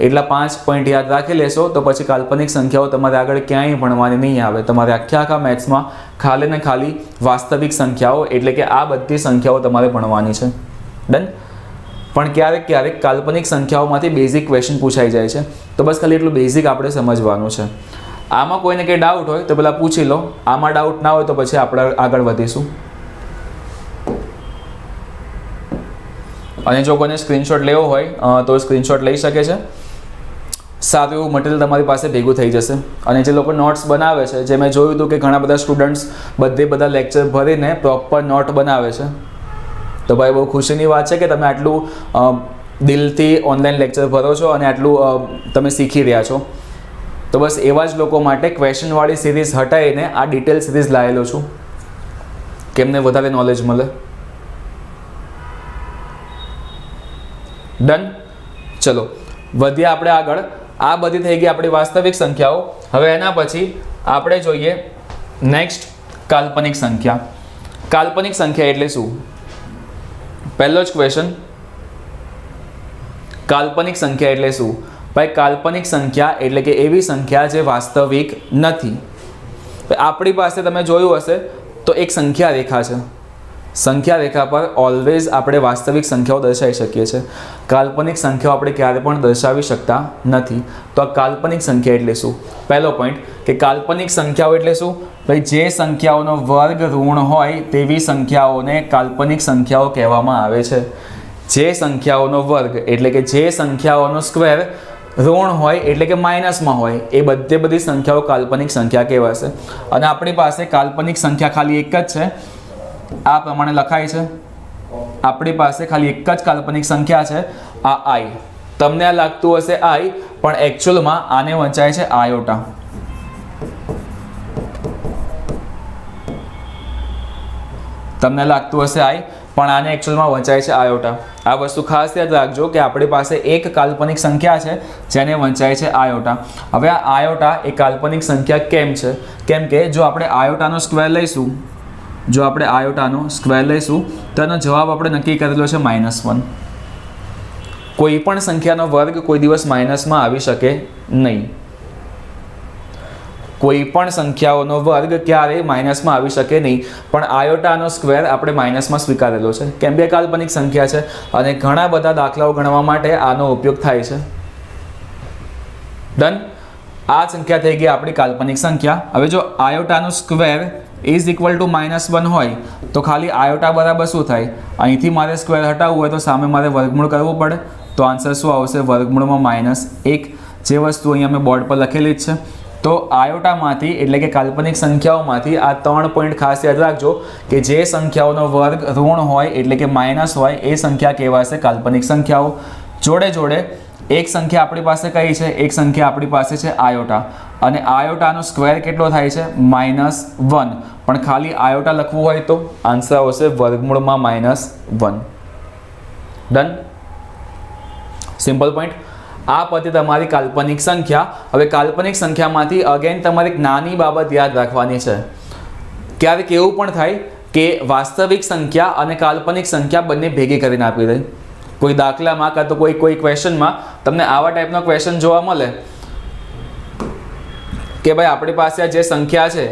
એટલા 5 પોઈન્ટ યાદ રાખી લેશો તો પછી કાલ્પનિક સંખ્યાઓ તમારે આગળ ક્યાંય ભણવાની નહીં આવે. તમારે આખા મેથ્સમાં ખાલી ને ખાલી વાસ્તવિક સંખ્યાઓ એટલે કે આ બધી સંખ્યાઓ તમારે ભણવાની છે. ડન. પણ ક્યારેક કાલ્પનિક સંખ્યાઓમાંથી બેઝિક ક્વેશ્ચન પૂછાઈ જાય છે. તો બસ ખાલી એટલું બેઝિક આપણે સમજવાનું છે. આમાં કોઈને કંઈ ડાઉટ હોય તો પહેલાં પૂછી લો. આમાં ડાઉટ ના હોય તો પછી આપણે આગળ વધીશું. અને જો કોઈને સ્ક્રીનશોટ લેવો હોય તો સ્ક્રીનશોટ લઈ શકે છે. સારું એવું મટીરિયલ તમારી પાસે ભેગું થઈ જશે. અને જે લોકો નોટ્સ બનાવે છે, જે મેં જોયું હતું કે ઘણા બધા સ્ટુડન્ટ્સ બધા લેક્ચર ભરીને પ્રોપર નોટ બનાવે છે. તો ભાઈ બહુ ખુશીની વાત છે કે તમે આટલું દિલથી ઓનલાઈન લેક્ચર ભરો છો અને આટલું તમે શીખી રહ્યા છો. તો બસ એવા જ લોકો માટે ક્વેશ્ચનવાળી સિરીઝ હટાવીને આ ડિટેલ સિરીઝ લાવેલો છું કે એમને વધારે નોલેજ મળે. ડન. ચલો વધ્યા આપણે આગળ. આ બધી થઈ ગઈ આપણી વાસ્તવિક સંખ્યાઓ. હવે એના પછી આપણે જોઈએ નેક્સ્ટ કાલ્પનિક સંખ્યા. કાલ્પનિક સંખ્યા એટલે શું? પહેલો જ ક્વેશ્ચન, કાલ્પનિક સંખ્યા એટલે શું? ભાઈ કાલ્પનિક સંખ્યા એટલે કે એવી સંખ્યા જે વાસ્તવિક નથી. આપણી પાસે તમે જોયું હશે તો એક સંખ્યા રેખા છે. સંખ્યા રેખા પર ઓલવેઝ આપણે વાસ્તવિક સંખ્યાઓ દર્શાવી શકીએ છીએ. કાલ્પનિક સંખ્યાઓ આપણે ક્યારે પણ દર્શાવી શકતા નથી. તો આ કાલ્પનિક સંખ્યા એટલે શું? પહેલો પોઈન્ટ કે કાલ્પનિક સંખ્યાઓ એટલે શું? ભાઈ જે સંખ્યાઓનો વર્ગ ઋણ હોય તેવી સંખ્યાઓને કાલ્પનિક સંખ્યાઓ કહેવામાં આવે છે. જે સંખ્યાઓનો વર્ગ એટલે કે જે સંખ્યાઓનો સ્ક્વેર ઋણ હોય એટલે કે માઇનસમાં હોય એ બધી સંખ્યાઓ કાલ્પનિક સંખ્યા કહેવાશે. અને આપણી પાસે કાલ્પનિક સંખ્યા ખાલી એક જ છે. આ પ્રમાણે લખાય છે. આપણી પાસે ખાલી એક જ કાલ્પનિક સંખ્યા છે, આ આઈ. તમને આ લાગતું હશે આઈ, પણ એકચ્યુઅલમાં આને વંચાય છે આયોટા. તમને લાગતું હશે આઈ, પણ આને એકચ્યુઅલમાં વંચાય છે આયોટા. આ વસ્તુ ખાસ યાદ રાખજો કે આપણી પાસે એક કાલ્પનિક સંખ્યા છે જેને વંચાય છે આયોટા. હવે આ આયોટા એ કાલ્પનિક સંખ્યા કેમ છે? કેમ કે જો આપણે આયોટાનો સ્ક્વેર લઈશું તો એનો જવાબ આપણે નક્કી કરેલો છે -1. કોઈ પણ સંખ્યાનો વર્ગ કોઈ દિવસ માઇનસમાં આવી શકે નહીં. કોઈ પણ સંખ્યાઓનો વર્ગ ક્યારેય માઇનસમાં આવી શકે નહીં. પણ આયોટાનો સ્ક્વેર આપણે માઇનસમાં સ્વીકારેલો છે કેમ કે કાલ્પનિક સંખ્યા છે અને ઘણા બધા દાખલાઓ ગણવા માટે આનો ઉપયોગ થાય છે. ડન. આ સંખ્યા થઈ ગઈ આપણી કાલ્પનિક સંખ્યા. હવે જો આયોટાનો સ્ક્વેર ઇઝ ઇક્વલ ટુ -1 હોય તો ખાલી આયોટા બરાબર શું થાય? અહીંથી મારે સ્ક્વેર હટાવવું હોય તો સામે મારે વર્ગમૂળ કરવું પડે. તો આન્સર શું આવશે? વર્ગમૂળમાં -1. જે વસ્તુ અહીંયા મેં બોર્ડ પર લખેલી જ છે. તો આયોટામાંથી એટલે કે કાલ્પનિક સંખ્યાઓમાંથી આ 3 પોઈન્ટ ખાસ યાદ રાખજો કે જે સંખ્યાઓનો વર્ગ ઋણ હોય એટલે કે માઇનસ હોય એ સંખ્યા કહેવાશે કાલ્પનિક સંખ્યાઓ. જોડે એક સંખ્યા આપણી પાસે કઈ છે? એક સંખ્યા આપણી પાસે છે આયોટા. અને આયોટાનો સ્ક્વેર કેટલો થાય છે? -1. પણ ખાલી આયોટા લખવું હોય તો આન્સર આવશે વર્ગમૂળમાં -1. ડન. Simple point. આ પતિ તમારી કાલ્પનિક સંખ્યા. હવે કાલ્પનિક સંખ્યામાંથી અગેન તમારે એક નાની બાબત યાદ રાખવાની છે. ક્યારેક એવું પણ થાય કે વાસ્તવિક સંખ્યા અને કાલ્પનિક સંખ્યા બંને ભેગી કરીને આપી દે. કોઈ દાખલામાં કાં તો કોઈ ક્વેશ્ચનમાં તમને આવા ટાઈપનો ક્વેશ્ચન જોવા મળે કે ભાઈ આપણી પાસે આ જે સંખ્યા છે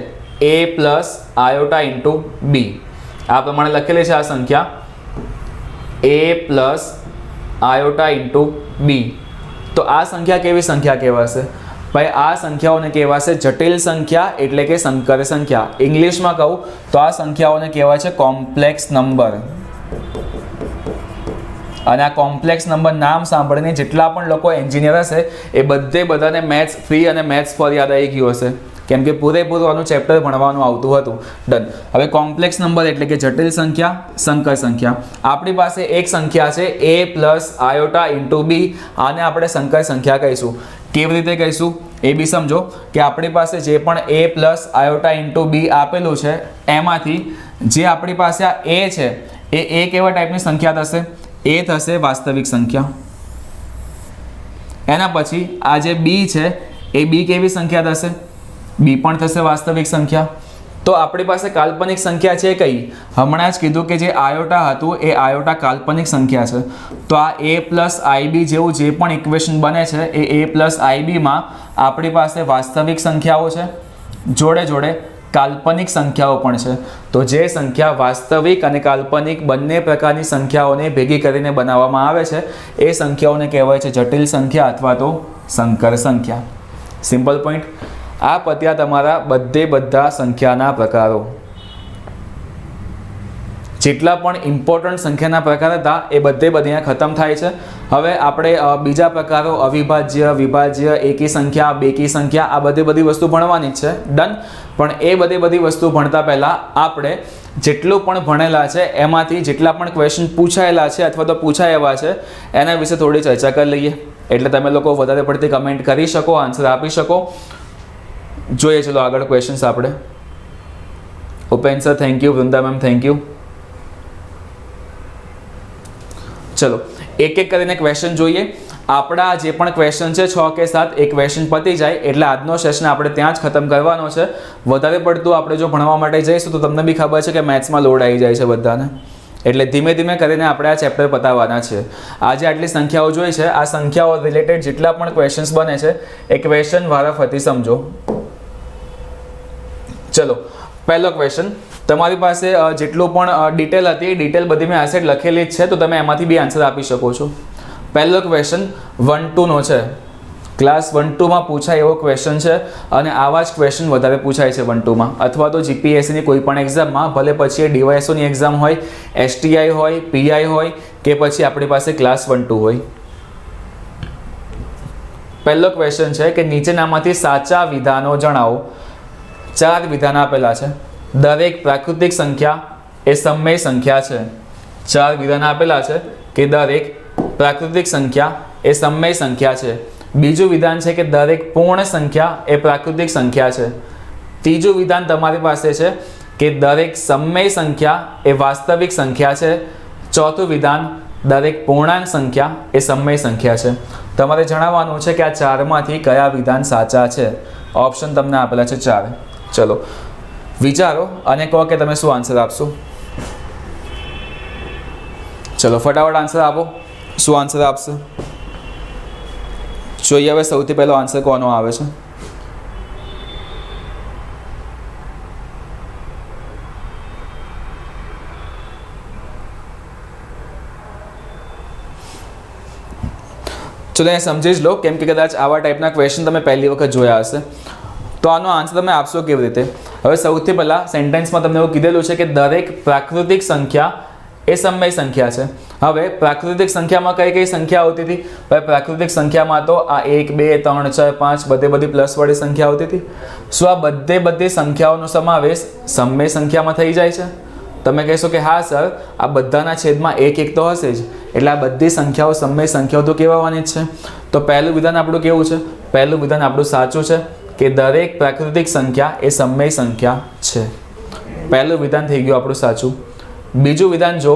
a પ્લસ આયોટા ઇન્ટુ b. આ પ્રમાણે લખેલી છે આ સંખ્યા a પ્લસ આયોટા ઇન્ટુ b. તો આ સંખ્યા કેવી સંખ્યા કહેવાશે? ભાઈ આ સંખ્યાઓને કહેવાશે જટિલ સંખ્યા એટલે કે સંકર સંખ્યા. ઇંગ્લિશમાં કહું તો આ સંખ્યાઓને કહેવાય છે કોમ્પ્લેક્સ નંબર. અને આ કોમ્પ્લેક્સ નંબર નામ સાંભળીને જેટલા પણ લોકો એન્જિનિયર હશે એ બધાને મેથ્સ ફ્રી અને મેથ્સ પર યાદ આવી ગયું હશે, કેમ કે પૂરેપૂરું આનું ચેપ્ટર ભણવાનું આવતું હતું. ડન. હવે કોમ્પ્લેક્સ નંબર એટલે કે જટિલ સંખ્યા, સંકર સંખ્યા. આપણી પાસે એક સંખ્યા છે a પ્લસ આયોટા ઇન્ટુ બી. આને આપણે સંકર સંખ્યા કહીશું. કેવી રીતે કહીશું એ બી સમજો કે આપણી પાસે જે પણ a પ્લસ આયોટા ઇન્ટુ બી આપેલું છે એમાંથી જે આપણી પાસે આ a છે એ કેવા ટાઈપની સંખ્યા થશે? એ થશે વાસ્તવિક સંખ્યા. એના પછી આ જે બી છે એ બી કેવી સંખ્યા થશે? બી પણ થશે વાસ્તવિક સંખ્યા. તો આપણી પાસે કાલ્પનિક સંખ્યા છે કઈ? હમણાં જ કીધું કે જે આયોટા હતું એ આયોટા કાલ્પનિક સંખ્યા છે. તો આ a પ્લસ આઈબી જેવું જે પણ ઇક્વેશન બને છે એ a પ્લસ આઈબીમાં આપણી પાસે વાસ્તવિક સંખ્યાઓ છે, જોડે જોડે કાલ્પનિક સંખ્યાઓ પણ છે. તો જે સંખ્યા વાસ્તવિક અને કાલ્પનિક બંને પ્રકારની સંખ્યાઓને ભેગી કરીને બનાવવામાં આવે છે એ સંખ્યાઓને કહેવાય છે જટિલ સંખ્યા અથવા તો સંકર સંખ્યા. Simple point. આ પત્યા તમારા બધા સંખ્યાના પ્રકારો. જેટલા પણ ઇમ્પોર્ટન્ટ સંખ્યાના પ્રકાર હતા એ બધી અહીંયા ખતમ થાય છે. હવે આપણે બીજા પ્રકારો અવિભાજ્ય, વિભાજ્ય, એકી સંખ્યા, બેકી સંખ્યા આ બધી વસ્તુ ભણવાની જ છે. ડન. પણ એ બધી વસ્તુ ભણતા પહેલાં આપણે જેટલું પણ ભણેલા છે એમાંથી જેટલા પણ ક્વેશ્ચન પૂછાયેલા છે અથવા તો પૂછાય એવા છે એના વિશે થોડી ચર્ચા કરી લઈએ, એટલે તમે લોકો વધારે પડતી કમેન્ટ કરી શકો, આન્સર આપી શકો. જોઈએ ચલો આગળ ક્વેશ્ચન્સ આપણે. Upen sir thank you, Vrinda ma'am thank you. ચલો એક એક કરીને ક્વેશ્ચન જોઈએ. આપણા જે પણ ક્વેશ્ચન છે 6 કે 7 એક ક્વેશ્ચન પતી જાય એટલે આજનો સેશન આપણે ત્યાં જ ખતમ કરવાનો છે. વધારે પડતું આપણે જો ભણવા માટે જઈશું તો તમને બી ખબર છે કે મેથ્સમાં લોડ આવી જાય છે બધાને, એટલે ધીમે ધીમે કરીને આપણે આ ચેપ્ટર પતાવવાના છે. આજે આટલી સંખ્યાઓ જોઈ છે, આ સંખ્યાઓ રિલેટેડ જેટલા પણ ક્વેશ્ચન્સ બને છે એ ક્વેશ્ચન વારાફરતી સમજો. ચલો પહેલો ક્વેશ્ચન. તમારી પાસે જેટલું પણ ડિટેલ હતી એ ડિટેલ બધી મેં આ સાઈડ લખેલી જ છે, તો તમે એમાંથી બી આન્સર આપી શકો છો. પહેલો ક્વેશ્ચન 1-2 છે. ક્લાસ 1-2માં પૂછાય એવો ક્વેશ્ચન છે અને આવા જ ક્વેશ્ચન વધારે પૂછાય છે 1-2માં, અથવા તો જીપીએસસીની કોઈ પણ એક્ઝામમાં, ભલે પછી એ ડીવાયએસઓની એક્ઝામ હોય, એસટીઆઈ હોય, પીઆઈ હોય કે પછી આપણી પાસે ક્લાસ 1-2 હોય. પહેલો ક્વેશ્ચન છે કે નીચેનામાંથી સાચા વિધાનો જણાવો. 4 વિધાન આપેલા છે. દરેક પ્રાકૃતિક સંખ્યા એ સમય સંખ્યા છે. 4 વિધાન આપેલા છે કે દરેક પ્રાકૃતિક સંખ્યા એ સમય સંખ્યા છે. બીજું વિધાન છે કે દરેક પૂર્ણ સંખ્યા એ પ્રાકૃતિક સંખ્યા છે. ત્રીજું વિધાન તમારી પાસે છે કે દરેક સમય સંખ્યા એ વાસ્તવિક સંખ્યા છે. ચોથું વિધાન દરેક પૂર્ણાંક સંખ્યા એ સમય સંખ્યા છે. તમારે જણાવવાનું છે કે આ 4માંથી કયા વિધાન સાચા છે. ઓપ્શન તમને આપેલા છે 4. ચલો વિચારો અને કહો કે તમે શું આન્સર આપશો. ચલો ફટાફટ આન્સર આપો. શું આન્સર આપશે જોઈએ. હવે સૌથી પહેલો આન્સર કોનો આવે છે? ચલો એ સમજી જ લો, કેમ કે કદાચ આવા ટાઈપના ક્વેશ્ચન તમે પહેલી વખત જોયા હશે. તો આનો આન્સર તમે આપશો કેવી રીતે? હવે સૌથી પહેલાં સેન્ટેન્સમાં તમને એવું કીધેલું છે કે દરેક પ્રાકૃતિક સંખ્યા એ સમય સંખ્યા છે. હવે પ્રાકૃતિક સંખ્યામાં કઈ કઈ સંખ્યા આવતી હતી? હવે પ્રાકૃતિક સંખ્યામાં તો આ 1, 2, 3, 4, 5 બધી પ્લસવાળી સંખ્યા આવતી હતી. શું આ બધી સંખ્યાઓનો સમાવેશ સમય સંખ્યામાં થઈ જાય છે? તમે કહેશો કે હા સર, આ બધાના છેદમાં 1 તો હશે જ, એટલે આ બધી સંખ્યાઓ સમય સંખ્યાઓ તો કહેવાની જ છે. તો પહેલું વિધાન આપણું કેવું છે? પહેલું વિધાન આપણું સાચું છે કે દરેક પ્રાકૃતિક સંખ્યા એ સમય સંખ્યા છે. પહેલું વિધાન થઈ ગયું આપણું સાચું. બીજું વિધાન જો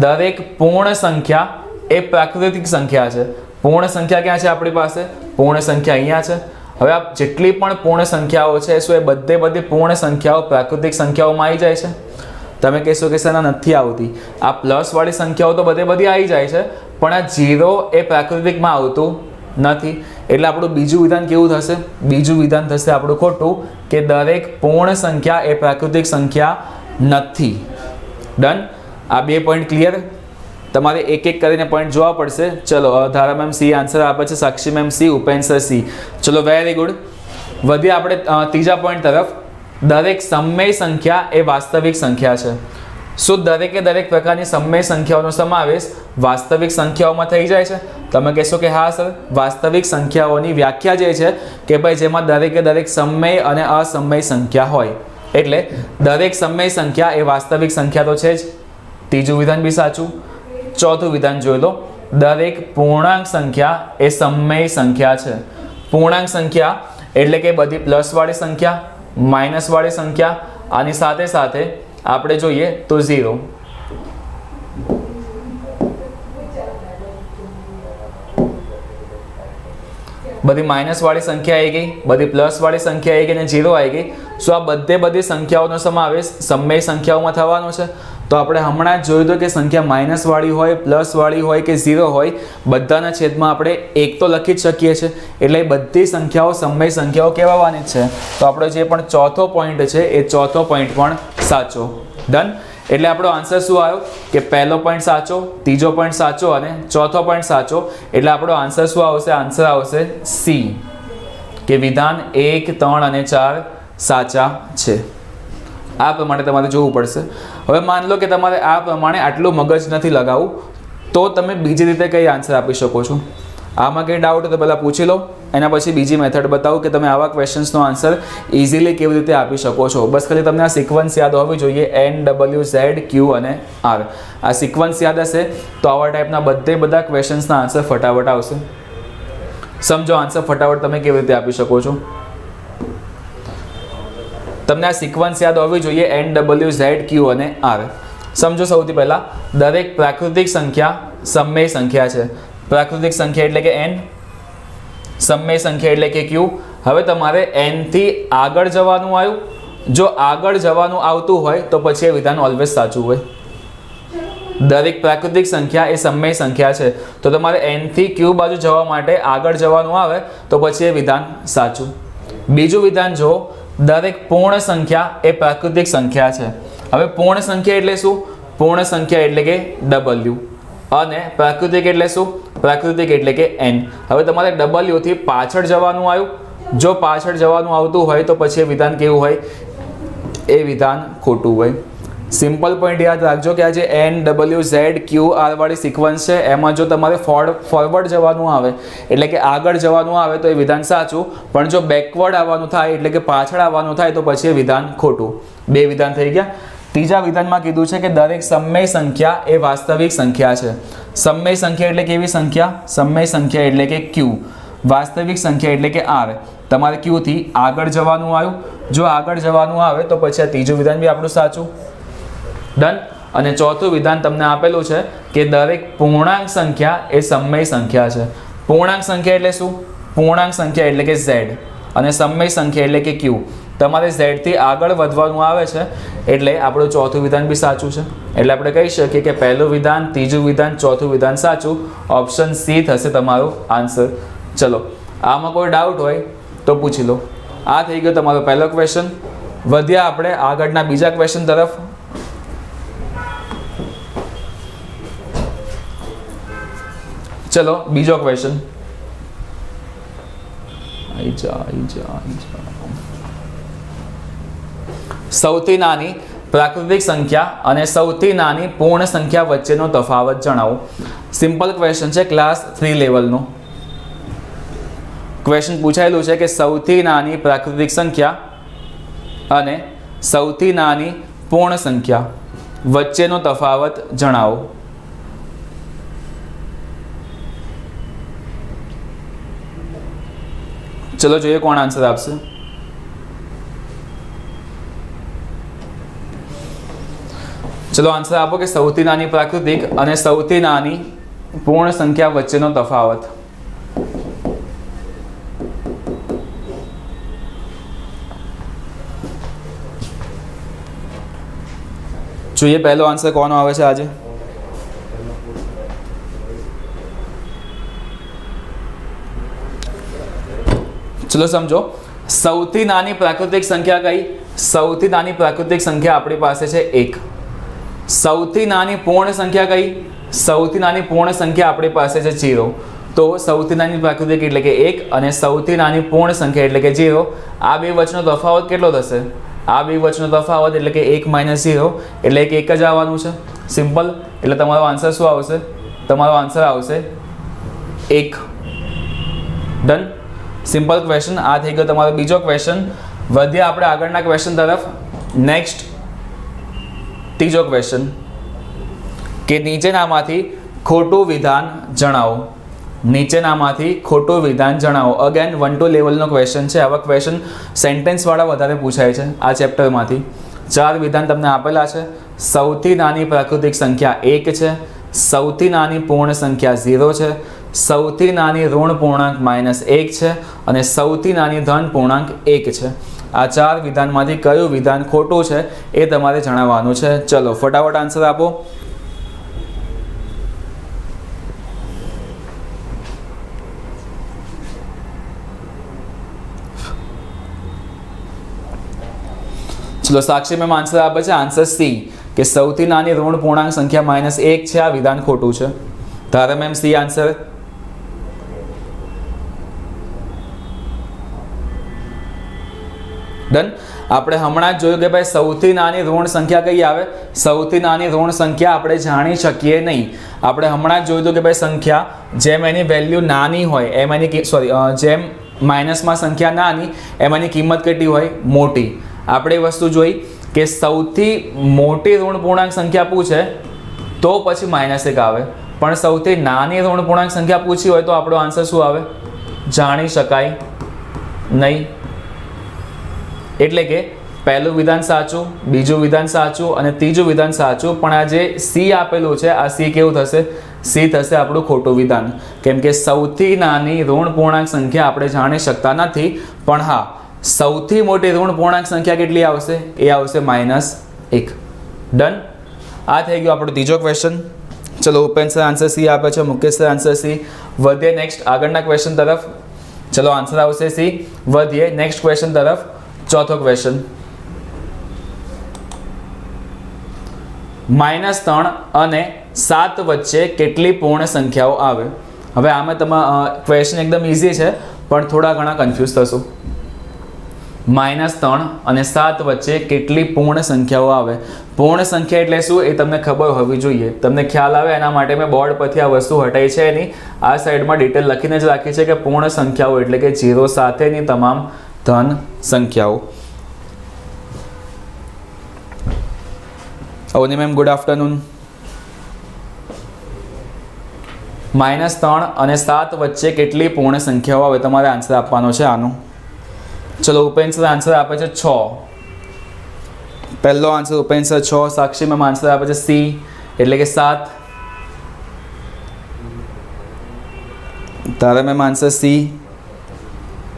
દરેક પૂર્ણ સંખ્યા એ પ્રાકૃતિક સંખ્યા છે. પૂર્ણ સંખ્યા ક્યાં છે આપણી પાસે? પૂર્ણ સંખ્યા અહીંયા છે. હવે આ જેટલી પણ પૂર્ણ સંખ્યાઓ છે શું એ બધી પૂર્ણ સંખ્યાઓ પ્રાકૃતિક સંખ્યાઓમાં આવી જાય છે? તમે કહેશો કે સર નથી આવતી. આ પ્લસવાળી સંખ્યાઓ તો બધી આવી જાય છે, પણ આ 0 એ પ્રાકૃતિકમાં આવતું નથી. એટલે આપણું બીજું વિધાન કેવું થશે? બીજું વિધાન થશે આપણું ખોટું કે દરેક પૂર્ણ સંખ્યા એ પ્રાકૃતિક સંખ્યા નથી. ડન. આ 2 પોઈન્ટ ક્લિયર. તમારે એક એક કરીને પોઈન્ટ જોવા પડશે. ચલો ધારા મેમ સી આન્સર આપે છે, સાક્ષી ma'am C, Upen sir C. ચલો વેરી ગુડ. વધીએ આપણે ત્રીજા પોઈન્ટ તરફ. દરેક સમય સંખ્યા એ વાસ્તવિક સંખ્યા છે. શું દરેકે દરેક પ્રકારની સમય સંખ્યાઓનો સમાવેશ વાસ્તવિક સંખ્યાઓમાં થઈ જાય છે? તમે કહેશો કે હા સર, વાસ્તવિક સંખ્યાઓની વ્યાખ્યા જે છે કે ભાઈ જેમાં દરેકે દરેક સમય અને અસમય સંખ્યા હોય. એટલે દરેક સમય સંખ્યા એ વાસ્તવિક સંખ્યા તો છે જ. ત્રીજું વિધાન બી સાચું. ચોથું વિધાન જોઈ લો, દરેક પૂર્ણાંક સંખ્યા એ સમય સંખ્યા છે. પૂર્ણાંક સંખ્યા એટલે કે બધી પ્લસવાળી સંખ્યા, માઇનસવાળી સંખ્યા, આની સાથે સાથે આપણે જોઈએ તો 0. બધી માઇનસવાળી સંખ્યા આવી ગઈ, બધી પ્લસવાળી સંખ્યા આવી ગઈ અને 0 આવી ગઈ. સો આ બધી સંખ્યાઓનો સમાવેશ સમય સંખ્યાઓમાં થવાનો છે. તો આપણે હમણાં જ જોયું હતું કે સંખ્યા માઇનસવાળી હોય, પ્લસવાળી હોય કે 0 હોય, બધાના છેદમાં આપણે 1 તો લખી જ શકીએ છીએ. એટલે બધી સંખ્યાઓ સમય સંખ્યાઓ કહેવાની જ છે. તો આપણો જે પણ ચોથો પોઈન્ટ છે એ ચોથો પોઈન્ટ પણ સાચો. ડન. એટલે આપણો આન્સર શું આવ્યો કે પહેલો પોઈન્ટ સાચો, ત્રીજો પોઈન્ટ સાચો અને ચોથો પોઈન્ટ સાચો. એટલે આપણો આન્સર શું આવશે? આન્સર આવશે સી, કે વિધાન 1, 3 અને 4 સાચા છે. આ પ્રમાણે તમારે જોવું પડશે. હવે માન લો કે તમારે આ પ્રમાણે આટલું મગજ નથી લગાવવું, તો તમે બીજી રીતે કઈ આન્સર આપી શકો છો. આમાં કંઈ ડાઉટ તો પહેલાં પૂછી લો, એના પછી બીજી મેથડ બતાવું કે તમે આવા ક્વેશ્ચન્સનો આન્સર ઇઝીલી કેવી રીતે આપી શકો છો. બસ ખાલી તમને આ સિક્વન્સ યાદ હોવી જોઈએ, NWZ Q અને R. આ સિક્વન્સ યાદ હશે તો આવા ટાઈપના બધા ક્વેશ્ચન્સના આન્સર ફટાફટ આવશે. સમજો આન્સર ફટાફટ તમે કેવી રીતે આપી શકો છો. તમને આ સિક્વન્સ યાદ હોવી જોઈએ, NWZ Q અને R. સમજો સૌથી પહેલાં, દરેક પ્રાકૃતિક સંખ્યા સમય સંખ્યા છે. પ્રાકૃતિક સંખ્યા એટલે કે n, સમય સંખ્યા એટલે કે q. હવે તમારે n થી આગળ જવાનું આવ્યું. જો આગળ જવાનું આવતું હોય તો પછી એ વિધાન ઓલવેઝ સાચું હોય. દરેક પ્રાકૃતિક સંખ્યા એ સમય સંખ્યા છે, તો તમારે n થી q બાજુ જવા માટે આગળ જવાનું આવે તો પછી એ વિધાન સાચું. બીજું વિધાન જો, દરેક પૂર્ણ સંખ્યા એ પ્રાકૃતિક સંખ્યા છે. હવે પૂર્ણ સંખ્યા એટલે શું? પૂર્ણ સંખ્યા એટલે કે w. અને પ્રાકૃતિક એટલે શું? પ્રાકૃતિક એટલે કે n. હવે તમારે w થી પાછળ જવાનું આવ્યું. જો પાછળ જવાનું આવતું હોય તો પછી એ વિધાન કેવું હોય? એ વિધાન ખોટું હોય. સિમ્પલ પોઈન્ટ યાદ રાખજો કે આ જે NWZ Q R વાળી સિક્વન્સ છે એમાં જો તમારે ફોરવર્ડ જવાનું આવે એટલે કે આગળ જવાનું આવે તો એ વિધાન સાચું, પણ જો બેકવર્ડ આવવાનું થાય એટલે કે પાછળ આવવાનું થાય તો પછી એ વિધાન ખોટું. બે વિધાન થઈ ગયા. ત્રીજા વિધાનમાં કીધું છે કે દરેક સમય સંખ્યા એ વાસ્તવિક સંખ્યા છે. સમય સંખ્યા એટલે કેવી સંખ્યા? સમય સંખ્યા એટલે કે Q. વાસ્તવિક સંખ્યા એટલે કે R. તમારે Q થી આગળ જવાનું આવ્યું. જો આગળ જવાનું આવે તો પછી આ ત્રીજું વિધાન બી આપણું સાચું. ડન. અને ચોથું વિધાન તમને આપેલું છે કે દરેક પૂર્ણાંક સંખ્યા એ સમય સંખ્યા છે. પૂર્ણાંક સંખ્યા એટલે શું? પૂર્ણાંક સંખ્યા એટલે કે Z અને સમય સંખ્યા એટલે કે Q. તમારે Z થી આગળ વધવાનું આવે છે એટલે આપણું ચોથું વિધાન બી સાચું છે. એટલે આપણે કહી શકીએ કે પહેલું વિધાન, ત્રીજું વિધાન, ચોથું વિધાન સાચું. ઓપ્શન સી થશે તમારો આન્સર. ચલો, આમાં કોઈ ડાઉટ હોય તો પૂછી લો. આ થઈ ગયો તમારો પહેલો ક્વેશ્ચન. વધ્યા આપણે આગળના બીજા ક્વેશ્ચન તરફ. ચલો બીજો ક્વેશ્ચન. સૌથી નાની પ્રાકૃતિક સંખ્યા અને સૌથી નાની પૂર્ણ સંખ્યા વચ્ચેનો તફાવત જણાવો. સિમ્પલ ક્વેશ્ચન છે, ક્લાસ 3 લેવલનો ક્વેશ્ચન પૂછાયેલું છે કે સૌથી નાની પ્રાકૃતિક સંખ્યા અને સૌથી નાની પૂર્ણ સંખ્યા વચ્ચેનો તફાવત જણાવો. ચલો જોઈએ કોણ આન્સર આપશે. ચલો આન્સર આપો કે સૌથી નાની પ્રાકૃતિક અને સૌથી નાની પૂર્ણ સંખ્યા વચ્ચેનો તફાવત. જોઈએ પહેલો આન્સર કોનો આવે છે આજે. ચલો સમજો, સૌથી નાની પ્રાકૃતિક સંખ્યા કઈ? સૌથી નાની પ્રાકૃતિક સંખ્યા આપણી પાસે છે 1. સૌથી નાની પૂર્ણ સંખ્યા કઈ? સૌથી નાની પૂર્ણ સંખ્યા આપણી પાસે છે 0. તો સૌથી નાની પ્રાકૃતિક એટલે કે 1 અને સૌથી નાની પૂર્ણ સંખ્યા એટલે કે 0. આ બે વચ્ચેનો તફાવત કેટલો થશે? આ બે વચ્ચેનો તફાવત એટલે કે 1 - 0 એટલે કે 1 જ આવવાનું છે. સિમ્પલ. એટલે તમારો આન્સર શું આવશે? તમારો આન્સર આવશે 1. ડન. Simple question. આ થઈ ગયો તમારો બીજો ક્વેશ્ચન. વધ્યા આપણે આગળના ક્વેશ્ચન તરફ. નેક્સ્ટ ત્રીજો ક્વેશ્ચન કે નીચેનામાંથી ખોટું વિધાન જણાવો. નીચેનામાંથી ખોટું વિધાન જણાવો. અગેન 1 to લેવલનો ક્વેશ્ચન છે. આવા ક્વેશ્ચન સેન્ટેન્સવાળા વધારે પૂછાય છે આ ચેપ્ટરમાંથી. 4 વિધાન તમને આપેલા છે. સૌથી નાની પ્રાકૃતિક સંખ્યા 1 છે, સૌથી નાની પૂર્ણ સંખ્યા 0 છે, સૌથી નાની ઋણ પૂર્ણાંક -1 છે અને સૌથી નાની ધન પૂર્ણાંક 1 છે. આ 4 વિધાનમાંથી કયું વિધાન ખોટું છે એ તમારે જણાવવાનું છે. ચલો ફટાફટ આન્સર આપો. ચલો સાક્ષી મેમ આન્સર આપે છે આન્સર સી કે સૌથી નાની ઋણ પૂર્ણાંક સંખ્યા -1 છે. આ વિધાન ખોટું છે. ધારા મેમ સી આન્સર. ડન. આપણે હમણાં જ જોયું કે ભાઈ સૌથી નાની ઋણ સંખ્યા કઈ આવે? સૌથી નાની ઋણ સંખ્યા આપણે જાણી શકીએ નહીં. આપણે હમણાં જ જોયું હતું કે ભાઈ સંખ્યા જેમ એની વેલ્યુ નાની હોય એમ એની જેમ માઇનસમાં સંખ્યા નાની એમ એની કિંમત કેટલી હોય? મોટી. આપણે એ વસ્તુ જોઈ કે સૌથી મોટી ઋણ પૂર્ણાંક સંખ્યા પૂછે તો પછી -1 આવે, પણ સૌથી નાની ઋણ પૂર્ણાંક સંખ્યા પૂછી હોય તો આપણો આન્સર શું આવે? જાણી શકાય નહીં. એટલે કે પહેલું વિધાન સાચું, બીજું વિધાન સાચું અને ત્રીજું વિધાન સાચું, પણ આ જે સી આપેલું છે આ સી કેવું થશે? સી થશે આપણું ખોટું વિધાન. કેમ કે સૌથી નાની ઋણ પૂર્ણાંક સંખ્યા આપણે જાણી શકતા નથી, પણ હા સૌથી મોટી ઋણ પૂર્ણાંક સંખ્યા કેટલી આવશે? એ આવશે -1. ડન. આ થઈ ગયો આપણો ત્રીજો ક્વેશ્ચન. ચલો ઉપેન સર આન્સર સી આપે છે, મુકેશ સર આન્સર સી. વધીએ નેક્સ્ટ આગળના ક્વેશ્ચન તરફ. ચલો આન્સર આવશે સી. વધીએ નેક્સ્ટ ક્વેશ્ચન તરફ. ચોથો ક્વેશ્ચન -3 અને 7 વચ્ચે કેટલી પૂર્ણ સંખ્યાઓ આવે? હવે આમાં તમે ક્વેશ્ચન એકદમ ઇઝી છે પણ થોડા ઘણા કન્ફ્યુઝ થશો. -3 અને 7 વચ્ચે કેટલી પૂર્ણ સંખ્યાઓ આવે? પૂર્ણ સંખ્યા એટલે શું એ તમને ખબર હોવી જોઈએ. તમને ખ્યાલ આવે એના માટે મેં બોર્ડ પરથી આ વસ્તુ હટાઈ છે એની આ સાઈડમાં ડિટેલ લખીને જ રાખી છે કે પૂર્ણ સંખ્યાઓ એટલે કે 0 સાથેની તમામ ધન સંખ્યાઓ. Avani ma'am good afternoon. -3 અને 7 વચ્ચે કેટલી પૂર્ણ સંખ્યાઓ આવે? તમારે આન્સર આપવાનો છે આનો. ચલો ઉપેન સર આન્સર આપે છે 6. પહેલો answer Upen sir 6. Sakshi ma'am answer આપે છે સી એટલે કે 7. Tara ma'am answer C.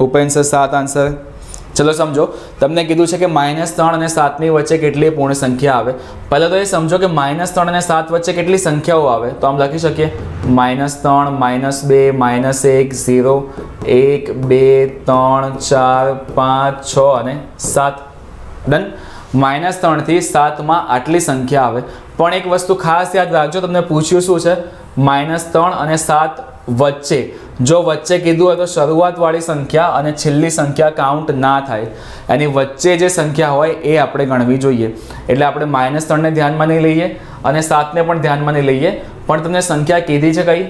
Upen sir 7 answer. ચલો સમજો તમને કીધું છે કે -3 અને 7 ની વચ્ચે કેટલી પૂર્ણ સંખ્યા આવે. પહેલાં તો એ સમજો કે -3 અને 7 વચ્ચે કેટલી સંખ્યાઓ આવે. તો આમ લખી શકીએ -3 -2 -1 0 1 2 3 4 5 6 અને 7. ડન. -3 થી 7 માં આટલી સંખ્યા આવે. પણ એક વસ્તુ ખાસ યાદ રાખજો, તમને પૂછ્યું શું છે? -3 અને 7 વચ્ચે. જો વચ્ચે કીધું હોય તો શરૂઆતવાળી સંખ્યા અને છેલ્લી સંખ્યા કાઉન્ટ ના થાય. એની વચ્ચે જે સંખ્યા હોય એ આપણે ગણવી જોઈએ. એટલે આપણે -3 ને ધ્યાનમાં નહીં લઈએ અને 7 ને પણ ધ્યાનમાં નહીં લઈએ, પણ તમને સંખ્યા કીધી છે કઈ?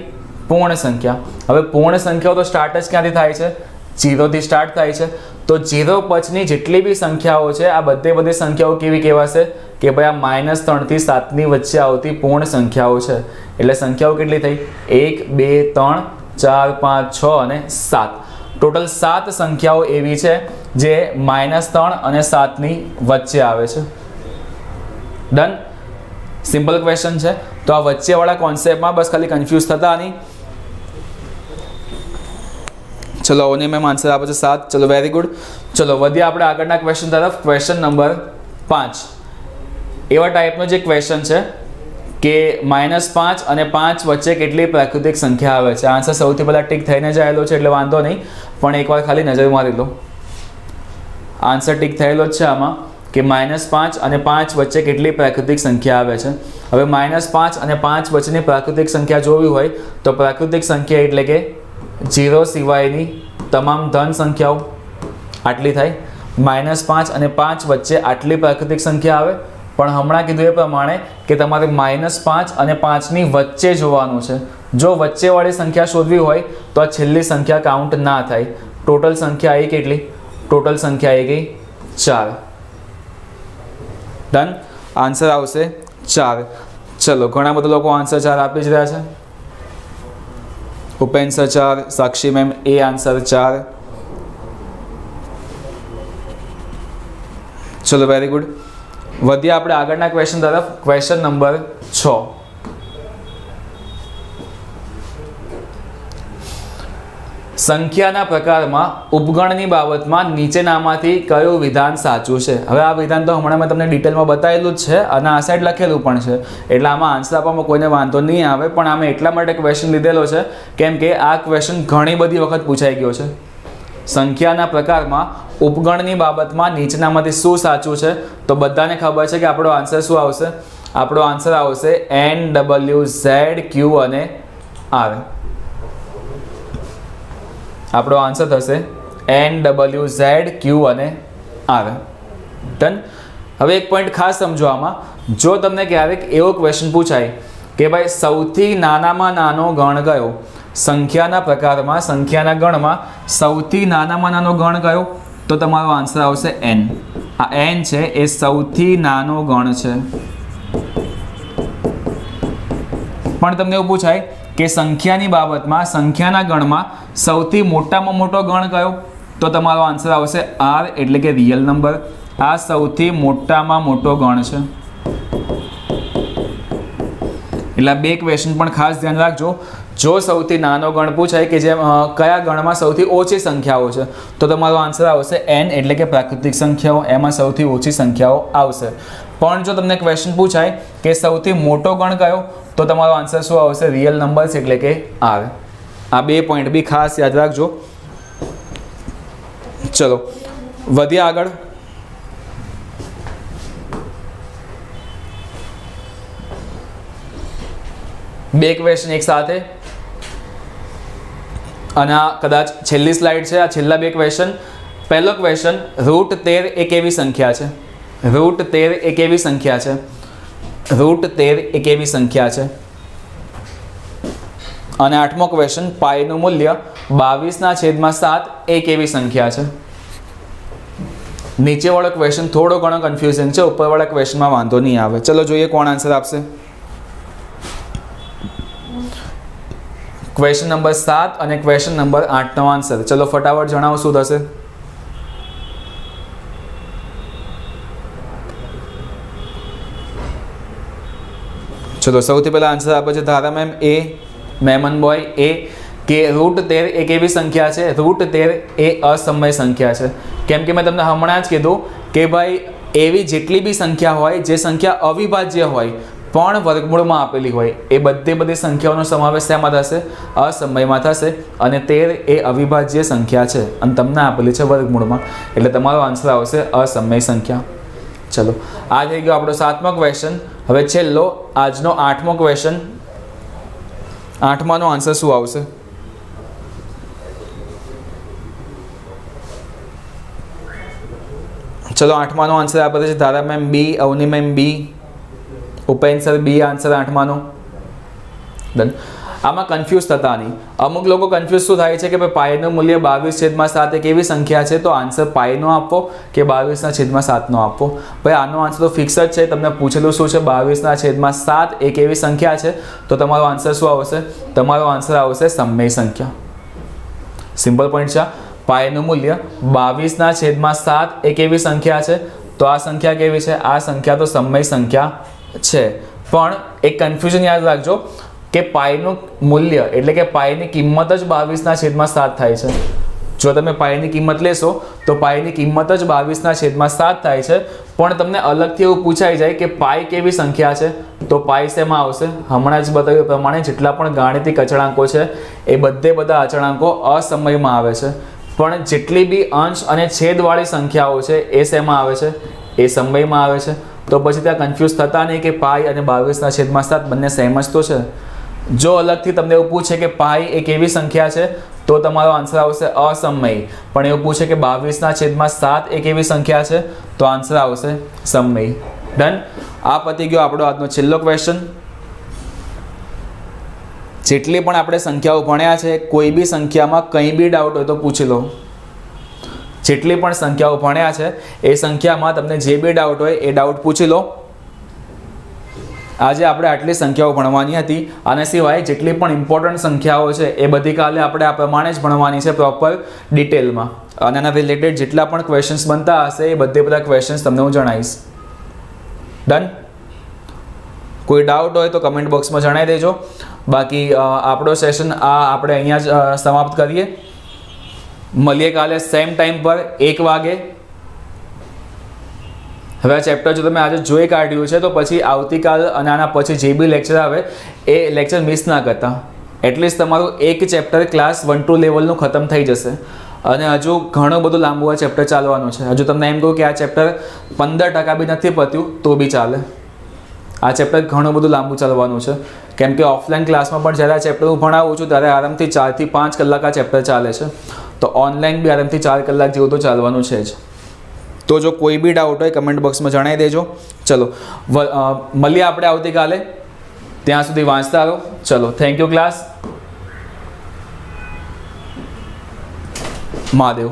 પૂર્ણ સંખ્યા. હવે પૂર્ણ સંખ્યાઓ તો સ્ટાર્ટ જ ક્યાંથી થાય છે? 0 થી સ્ટાર્ટ થાય છે. તો 0 પછીની જેટલી બી સંખ્યાઓ છે આ બધી સંખ્યાઓ કેવી કહેવાશે? કે ભાઈ આ -3 થી 7 ની વચ્ચે આવતી પૂર્ણ સંખ્યાઓ છે. એટલે સંખ્યાઓ કેટલી થઈ? 1 2 3 4 5 6 અને 7. ટોટલ 7 સંખ્યાઓ એવી છે જે -3 અને 7 ની વચ્ચે આવે છે. ડન. સિમ્પલ ક્વેશ્ચન છે. તો આ વચ્ચેવાળા કોન્સેપ્ટમાં બસ ખાલી કન્ફ્યુઝ થતા નહીં. ચલો ઓની મેમ આન્સર આપે છે 7. ચલો વેરી ગુડ. ચલો વધીએ આપણે આગળના ક્વેશ્ચન તરફ. Question number 5. એવા ટાઈપનો જે ક્વેશ્ચન છે કે -5 અને 5 વચ્ચે કેટલી પ્રાકૃતિક સંખ્યા આવે છે? આન્સર સૌથી પહેલાં ટીક થઈને જ આવેલો છે એટલે વાંધો નહીં, પણ એકવાર ખાલી નજર મારી લો. આન્સર ટીક થયેલો જ છે આમાં. કે -5 અને 5 વચ્ચે કેટલી પ્રાકૃતિક સંખ્યા આવે છે. હવે -5 અને 5 વચ્ચેની પ્રાકૃતિક સંખ્યા જોવી હોય તો પ્રાકૃતિક સંખ્યા એટલે કે 0 સિવાયની તમામ ધન સંખ્યાઓ આટલી થાય. -5 અને 5 વચ્ચે આટલી પ્રાકૃતિક સંખ્યા આવે, પણ હમણાં કીધું એ પ્રમાણે કે તમારે -5 અને 5ની વચ્ચે જોવાનું છે. જો વચ્ચેવાળી સંખ્યા શોધવી હોય તો આ છેલ્લી સંખ્યા કાઉન્ટ ના થાય. ટોટલ સંખ્યા આવી કેટલી? ટોટલ સંખ્યા આવી ગઈ 4. ડન. આન્સર આવશે 4. ચલો, ઘણા બધા લોકો આન્સર 4 આપી જ રહ્યા છે. ઉપેન સર 4, સાક્ષી મેમ એ આન્સર 4. ચલો, વેરી ગુડ. વધીએ આપણે આગળના ક્વેશ્ચન તરફ. Question number 6. સંખ્યાના પ્રકારમાં ઉપગણની બાબતમાં નીચેનામાંથી કયું વિધાન સાચું છે? હવે આ વિધાન તો હમણાં મેં તમને ડિટેલમાં બતાવેલું જ છે અને આ સાઈડ લખેલું પણ છે, એટલે આમાં આન્સર આપવામાં કોઈને વાંધો નહીં આવે. પણ આમે એટલા માટે ક્વેશ્ચન લીધેલો છે કેમ કે આ ક્વેશ્ચન ઘણી બધી વખત પૂછાઈ ગયો છે. સંખ્યાના પ્રકારમાં ઉપગણની બાબતમાં નીચેનામાંથી શું સાચું છે? તો બધાને ખબર છે કે આપણો આન્સર શું આવશે? આપણો આન્સર આવશે NWZQ અને R. આપણો આન્સર થશે NWZQ અને R. ડન. હવે એક પોઈન્ટ ખાસ સમજો આમાં. જો તમને ક્યારેક એવો ક્વેશ્ચન પૂછાય કે ભાઈ સૌથી નાનામાં નાનો ગણ કયો? સંખ્યાના પ્રકારમાં, સંખ્યાના ગણમાં સૌથી નાનામાં નાનો ગણ કયો? તો તમારો આન્સર આવશે n. આ n છે એ સૌથી નાનો ગણ છે. પણ તમને એવું પૂછાય કે સંખ્યાની બાબતમાં, સંખ્યાના ગણમાં સૌથી મોટામાં મોટો ગણ કયો? તો તમારો આન્સર આવશે R એટલે કે રિયલ નંબર. આ સૌથી મોટામાં મોટો ગણ છે. એટલે બે ક્વેશ્ચન પણ ખાસ ધ્યાન રાખજો. જો સૌથી નાનો ગણ પૂછાય કે જે કયા ગણમાં સૌથી ઓછી સંખ્યાઓ છે, તો તમારો આન્સર આવશે n એટલે કે પ્રાકૃતિક સંખ્યાઓ. એમાં સૌથી ઓછી સંખ્યાઓ આવશે. પણ જો તમને ક્વેશ્ચન પૂછાય કે સૌથી મોટો ગણ કયો, તો તમારો આન્સર શું આવશે? રિયલ નંબર્સ એટલે કે R. આ બે પોઈન્ટ બી ખાસ યાદ રાખજો. ચલો, વધીએ આગળ. બે ક્વેશ્ચન એક સાથે અને આ કદાચ છેલ્લી સ્લાઇડ છે. આ છેલ્લા બે ક્વેશ્ચન. પહેલો ક્વેશ્ચન, √13 એ કેવી સંખ્યા છે? √13 એ કેવી સંખ્યા છે? √13 એ કેવી સંખ્યા છે? અને આઠમો ક્વેશ્ચન, પાઈનું મૂલ્ય 22/7 એ કેવી સંખ્યા છે? નીચેવાળો ક્વેશ્ચન થોડો ઘણો કન્ફ્યુઝન છે, ઉપરવાળા ક્વેશ્ચનમાં વાંધો નહીં આવે. ચલો જોઈએ કોણ આન્સર આપશે. ક્વેશ્ચન નંબર 7 અને ક્વેશ્ચન નંબર 8નો આન્સર. ચલો ફટાફટ જણાવો શું થશે. ચલો, સૌથી પહેલા આન્સર આપે છે ધારા મેમ એ, મેમન બોય એ, કે √13 એ કેવી સંખ્યા છે? √13 એ અસમય સંખ્યા છે. કેમ કે મેં તમને હમણાં જ કીધું કે ભાઈ એવી જેટલી બી સંખ્યા હોય જે સંખ્યા અવિભાજ્ય હોય પણ વર્ગમૂળમાં આપેલી હોય, એ બધી સંખ્યાઓનો સમાવેશ શેમાં થશે? અસમયમાં થશે. અને 13 એ અવિભાજ્ય સંખ્યા છે અને તમને આપેલી છે વર્ગમૂળમાં, એટલે તમારો આન્સર આવશે અસમય સંખ્યા. ચલો, આ થઈ ગયો આપણો 7મો ક્વેશ્ચન. હવે છેલ્લો આજનો 8મો ક્વેશ્ચન. 8માનો આન્સર શું આવશે? ચલો, 8માનો આન્સર આપે છે ધારા મેમ બી, અવની મેમ બી, ઉપેન સર બી આન્સર 8માનો. ડન. આમાં કન્ફ્યુઝ થતા નહીં. અમુક લોકો કન્ફ્યુઝ શું થાય છે કે ભાઈ પાઈનું મૂલ્ય 22/7 એ કેવી સંખ્યા છે? તો આન્સર પાઈનો આપવો કે 22/7નો આપવો? ભાઈ આનો આન્સર તો ફિક્સ જ છે. તમને પૂછેલું શું છે? 22/7 એ કેવી સંખ્યા છે? તો તમારો આન્સર શું આવશે? તમારો આન્સર આવશે સમય સંખ્યા. સિમ્પલ પોઈન્ટ છે. પાઈનું મૂલ્ય 22/7 એ કેવી સંખ્યા છે? તો આ સંખ્યા કેવી છે? આ સંખ્યા તો સમય સંખ્યા છે. પણ એક કન્ફ્યુઝન યાદ રાખજો કે પાઈનું મૂલ્ય એટલે કે પાઈની કિંમત જ 22/7 થાય છે. જો તમે પાઈની કિંમત લેશો તો પાઈની કિંમત જ 22/7 થાય છે. પણ તમને અલગથી એવું પૂછાઈ જાય કે પાઈ કેવી સંખ્યા છે? તો પાઈ શેમાં આવશે? હમણાં જ બતાવ્યું પ્રમાણે જેટલા પણ ગાણિતિક અચળાંકો છે એ બધા અચળાંકો અસમયમાં આવે છે. પણ જેટલી બી અંશ અને છેદવાળી સંખ્યાઓ છે એ શેમાં આવે છે? એ સમયમાં આવે છે. તો પછી ત્યાં કન્ફ્યુઝ થતા નહીં કે પાઈ અને 22/7 બંને સેમ જ તો છે. જો અલગથી તમને એવું પૂછે કે પાઈ એક એવી સંખ્યા છે તો તમારો આન્સર આવશે અસમયી. પણ એવું પૂછે કે 22/7 એક એવી સંખ્યા છે તો આન્સર આવશે સમયી. ડન. આ પતી ગયો આપણો આજનો છેલ્લો ક્વેશ્ચન. જેટલી પણ આપણે સંખ્યાઓ ભણ્યા છે, કોઈ બી સંખ્યામાં કંઈ બી ડાઉટ હોય તો પૂછી લો. જેટલી પણ સંખ્યાઓ ભણ્યા છે એ સંખ્યામાં તમને જે બી ડાઉટ હોય એ ડાઉટ પૂછી લો. આજે આપણે આટલી સંખ્યાઓ ભણવાની હતી. આના સિવાય જેટલી પણ ઇમ્પોર્ટન્ટ સંખ્યાઓ છે એ બધી કાલે આપણે આ પ્રમાણે જ ભણવાની છે, પ્રોપર ડિટેલમાં. અને આના રિલેટેડ જેટલા પણ ક્વેશ્ચન્સ બનતા હશે એ બધા ક્વેશ્ચન્સ તમને હું જણાવીશ. ડન. કોઈ ડાઉટ હોય તો કમેન્ટ બોક્સમાં જણાવી દેજો. બાકી આપણો સેશન આપણે અહીંયા જ સમાપ્ત કરીએ. મળીએ કાલે સેમ ટાઈમ પર 1 વાગે. હવે આ ચેપ્ટર જો તમે આજે જોઈ કાઢ્યું છે તો પછી આવતીકાલ અને આના પછી જે બી લેક્ચર આવે એ લેક્ચર મિસ ના કરતા. એટલીસ્ટ તમારું એક ચેપ્ટર ક્લાસ 1-2 લેવલનું ખતમ થઈ જશે. અને હજુ ઘણું બધું લાંબુ આ ચેપ્ટર ચાલવાનું છે. હજુ તમને એમ કહું કે આ ચેપ્ટર 15% બી નથી પત્યું તો બી ચાલે. આ ચેપ્ટર ઘણું બધું લાંબુ ચાલવાનું છે. કેમ કે ઓફલાઈન ક્લાસમાં પણ જ્યારે આ ચેપ્ટર હું ભણાવું છું ત્યારે આરામથી 4 થી 5 કલાક આ ચેપ્ટર ચાલે છે. તો ઓનલાઈન બી આરામથી 4 કલાક જેવું તો ચાલવાનું છે જ. તો જો કોઈ બી ડાઉટ હોય કમેન્ટ બોક્સમાં જણાવી દેજો. ચલો મળીએ આપણે આવતીકાલે. ત્યાં સુધી વાંચતા રહો. ચલો, થેન્ક યુ ક્લાસ. મહાદેવ.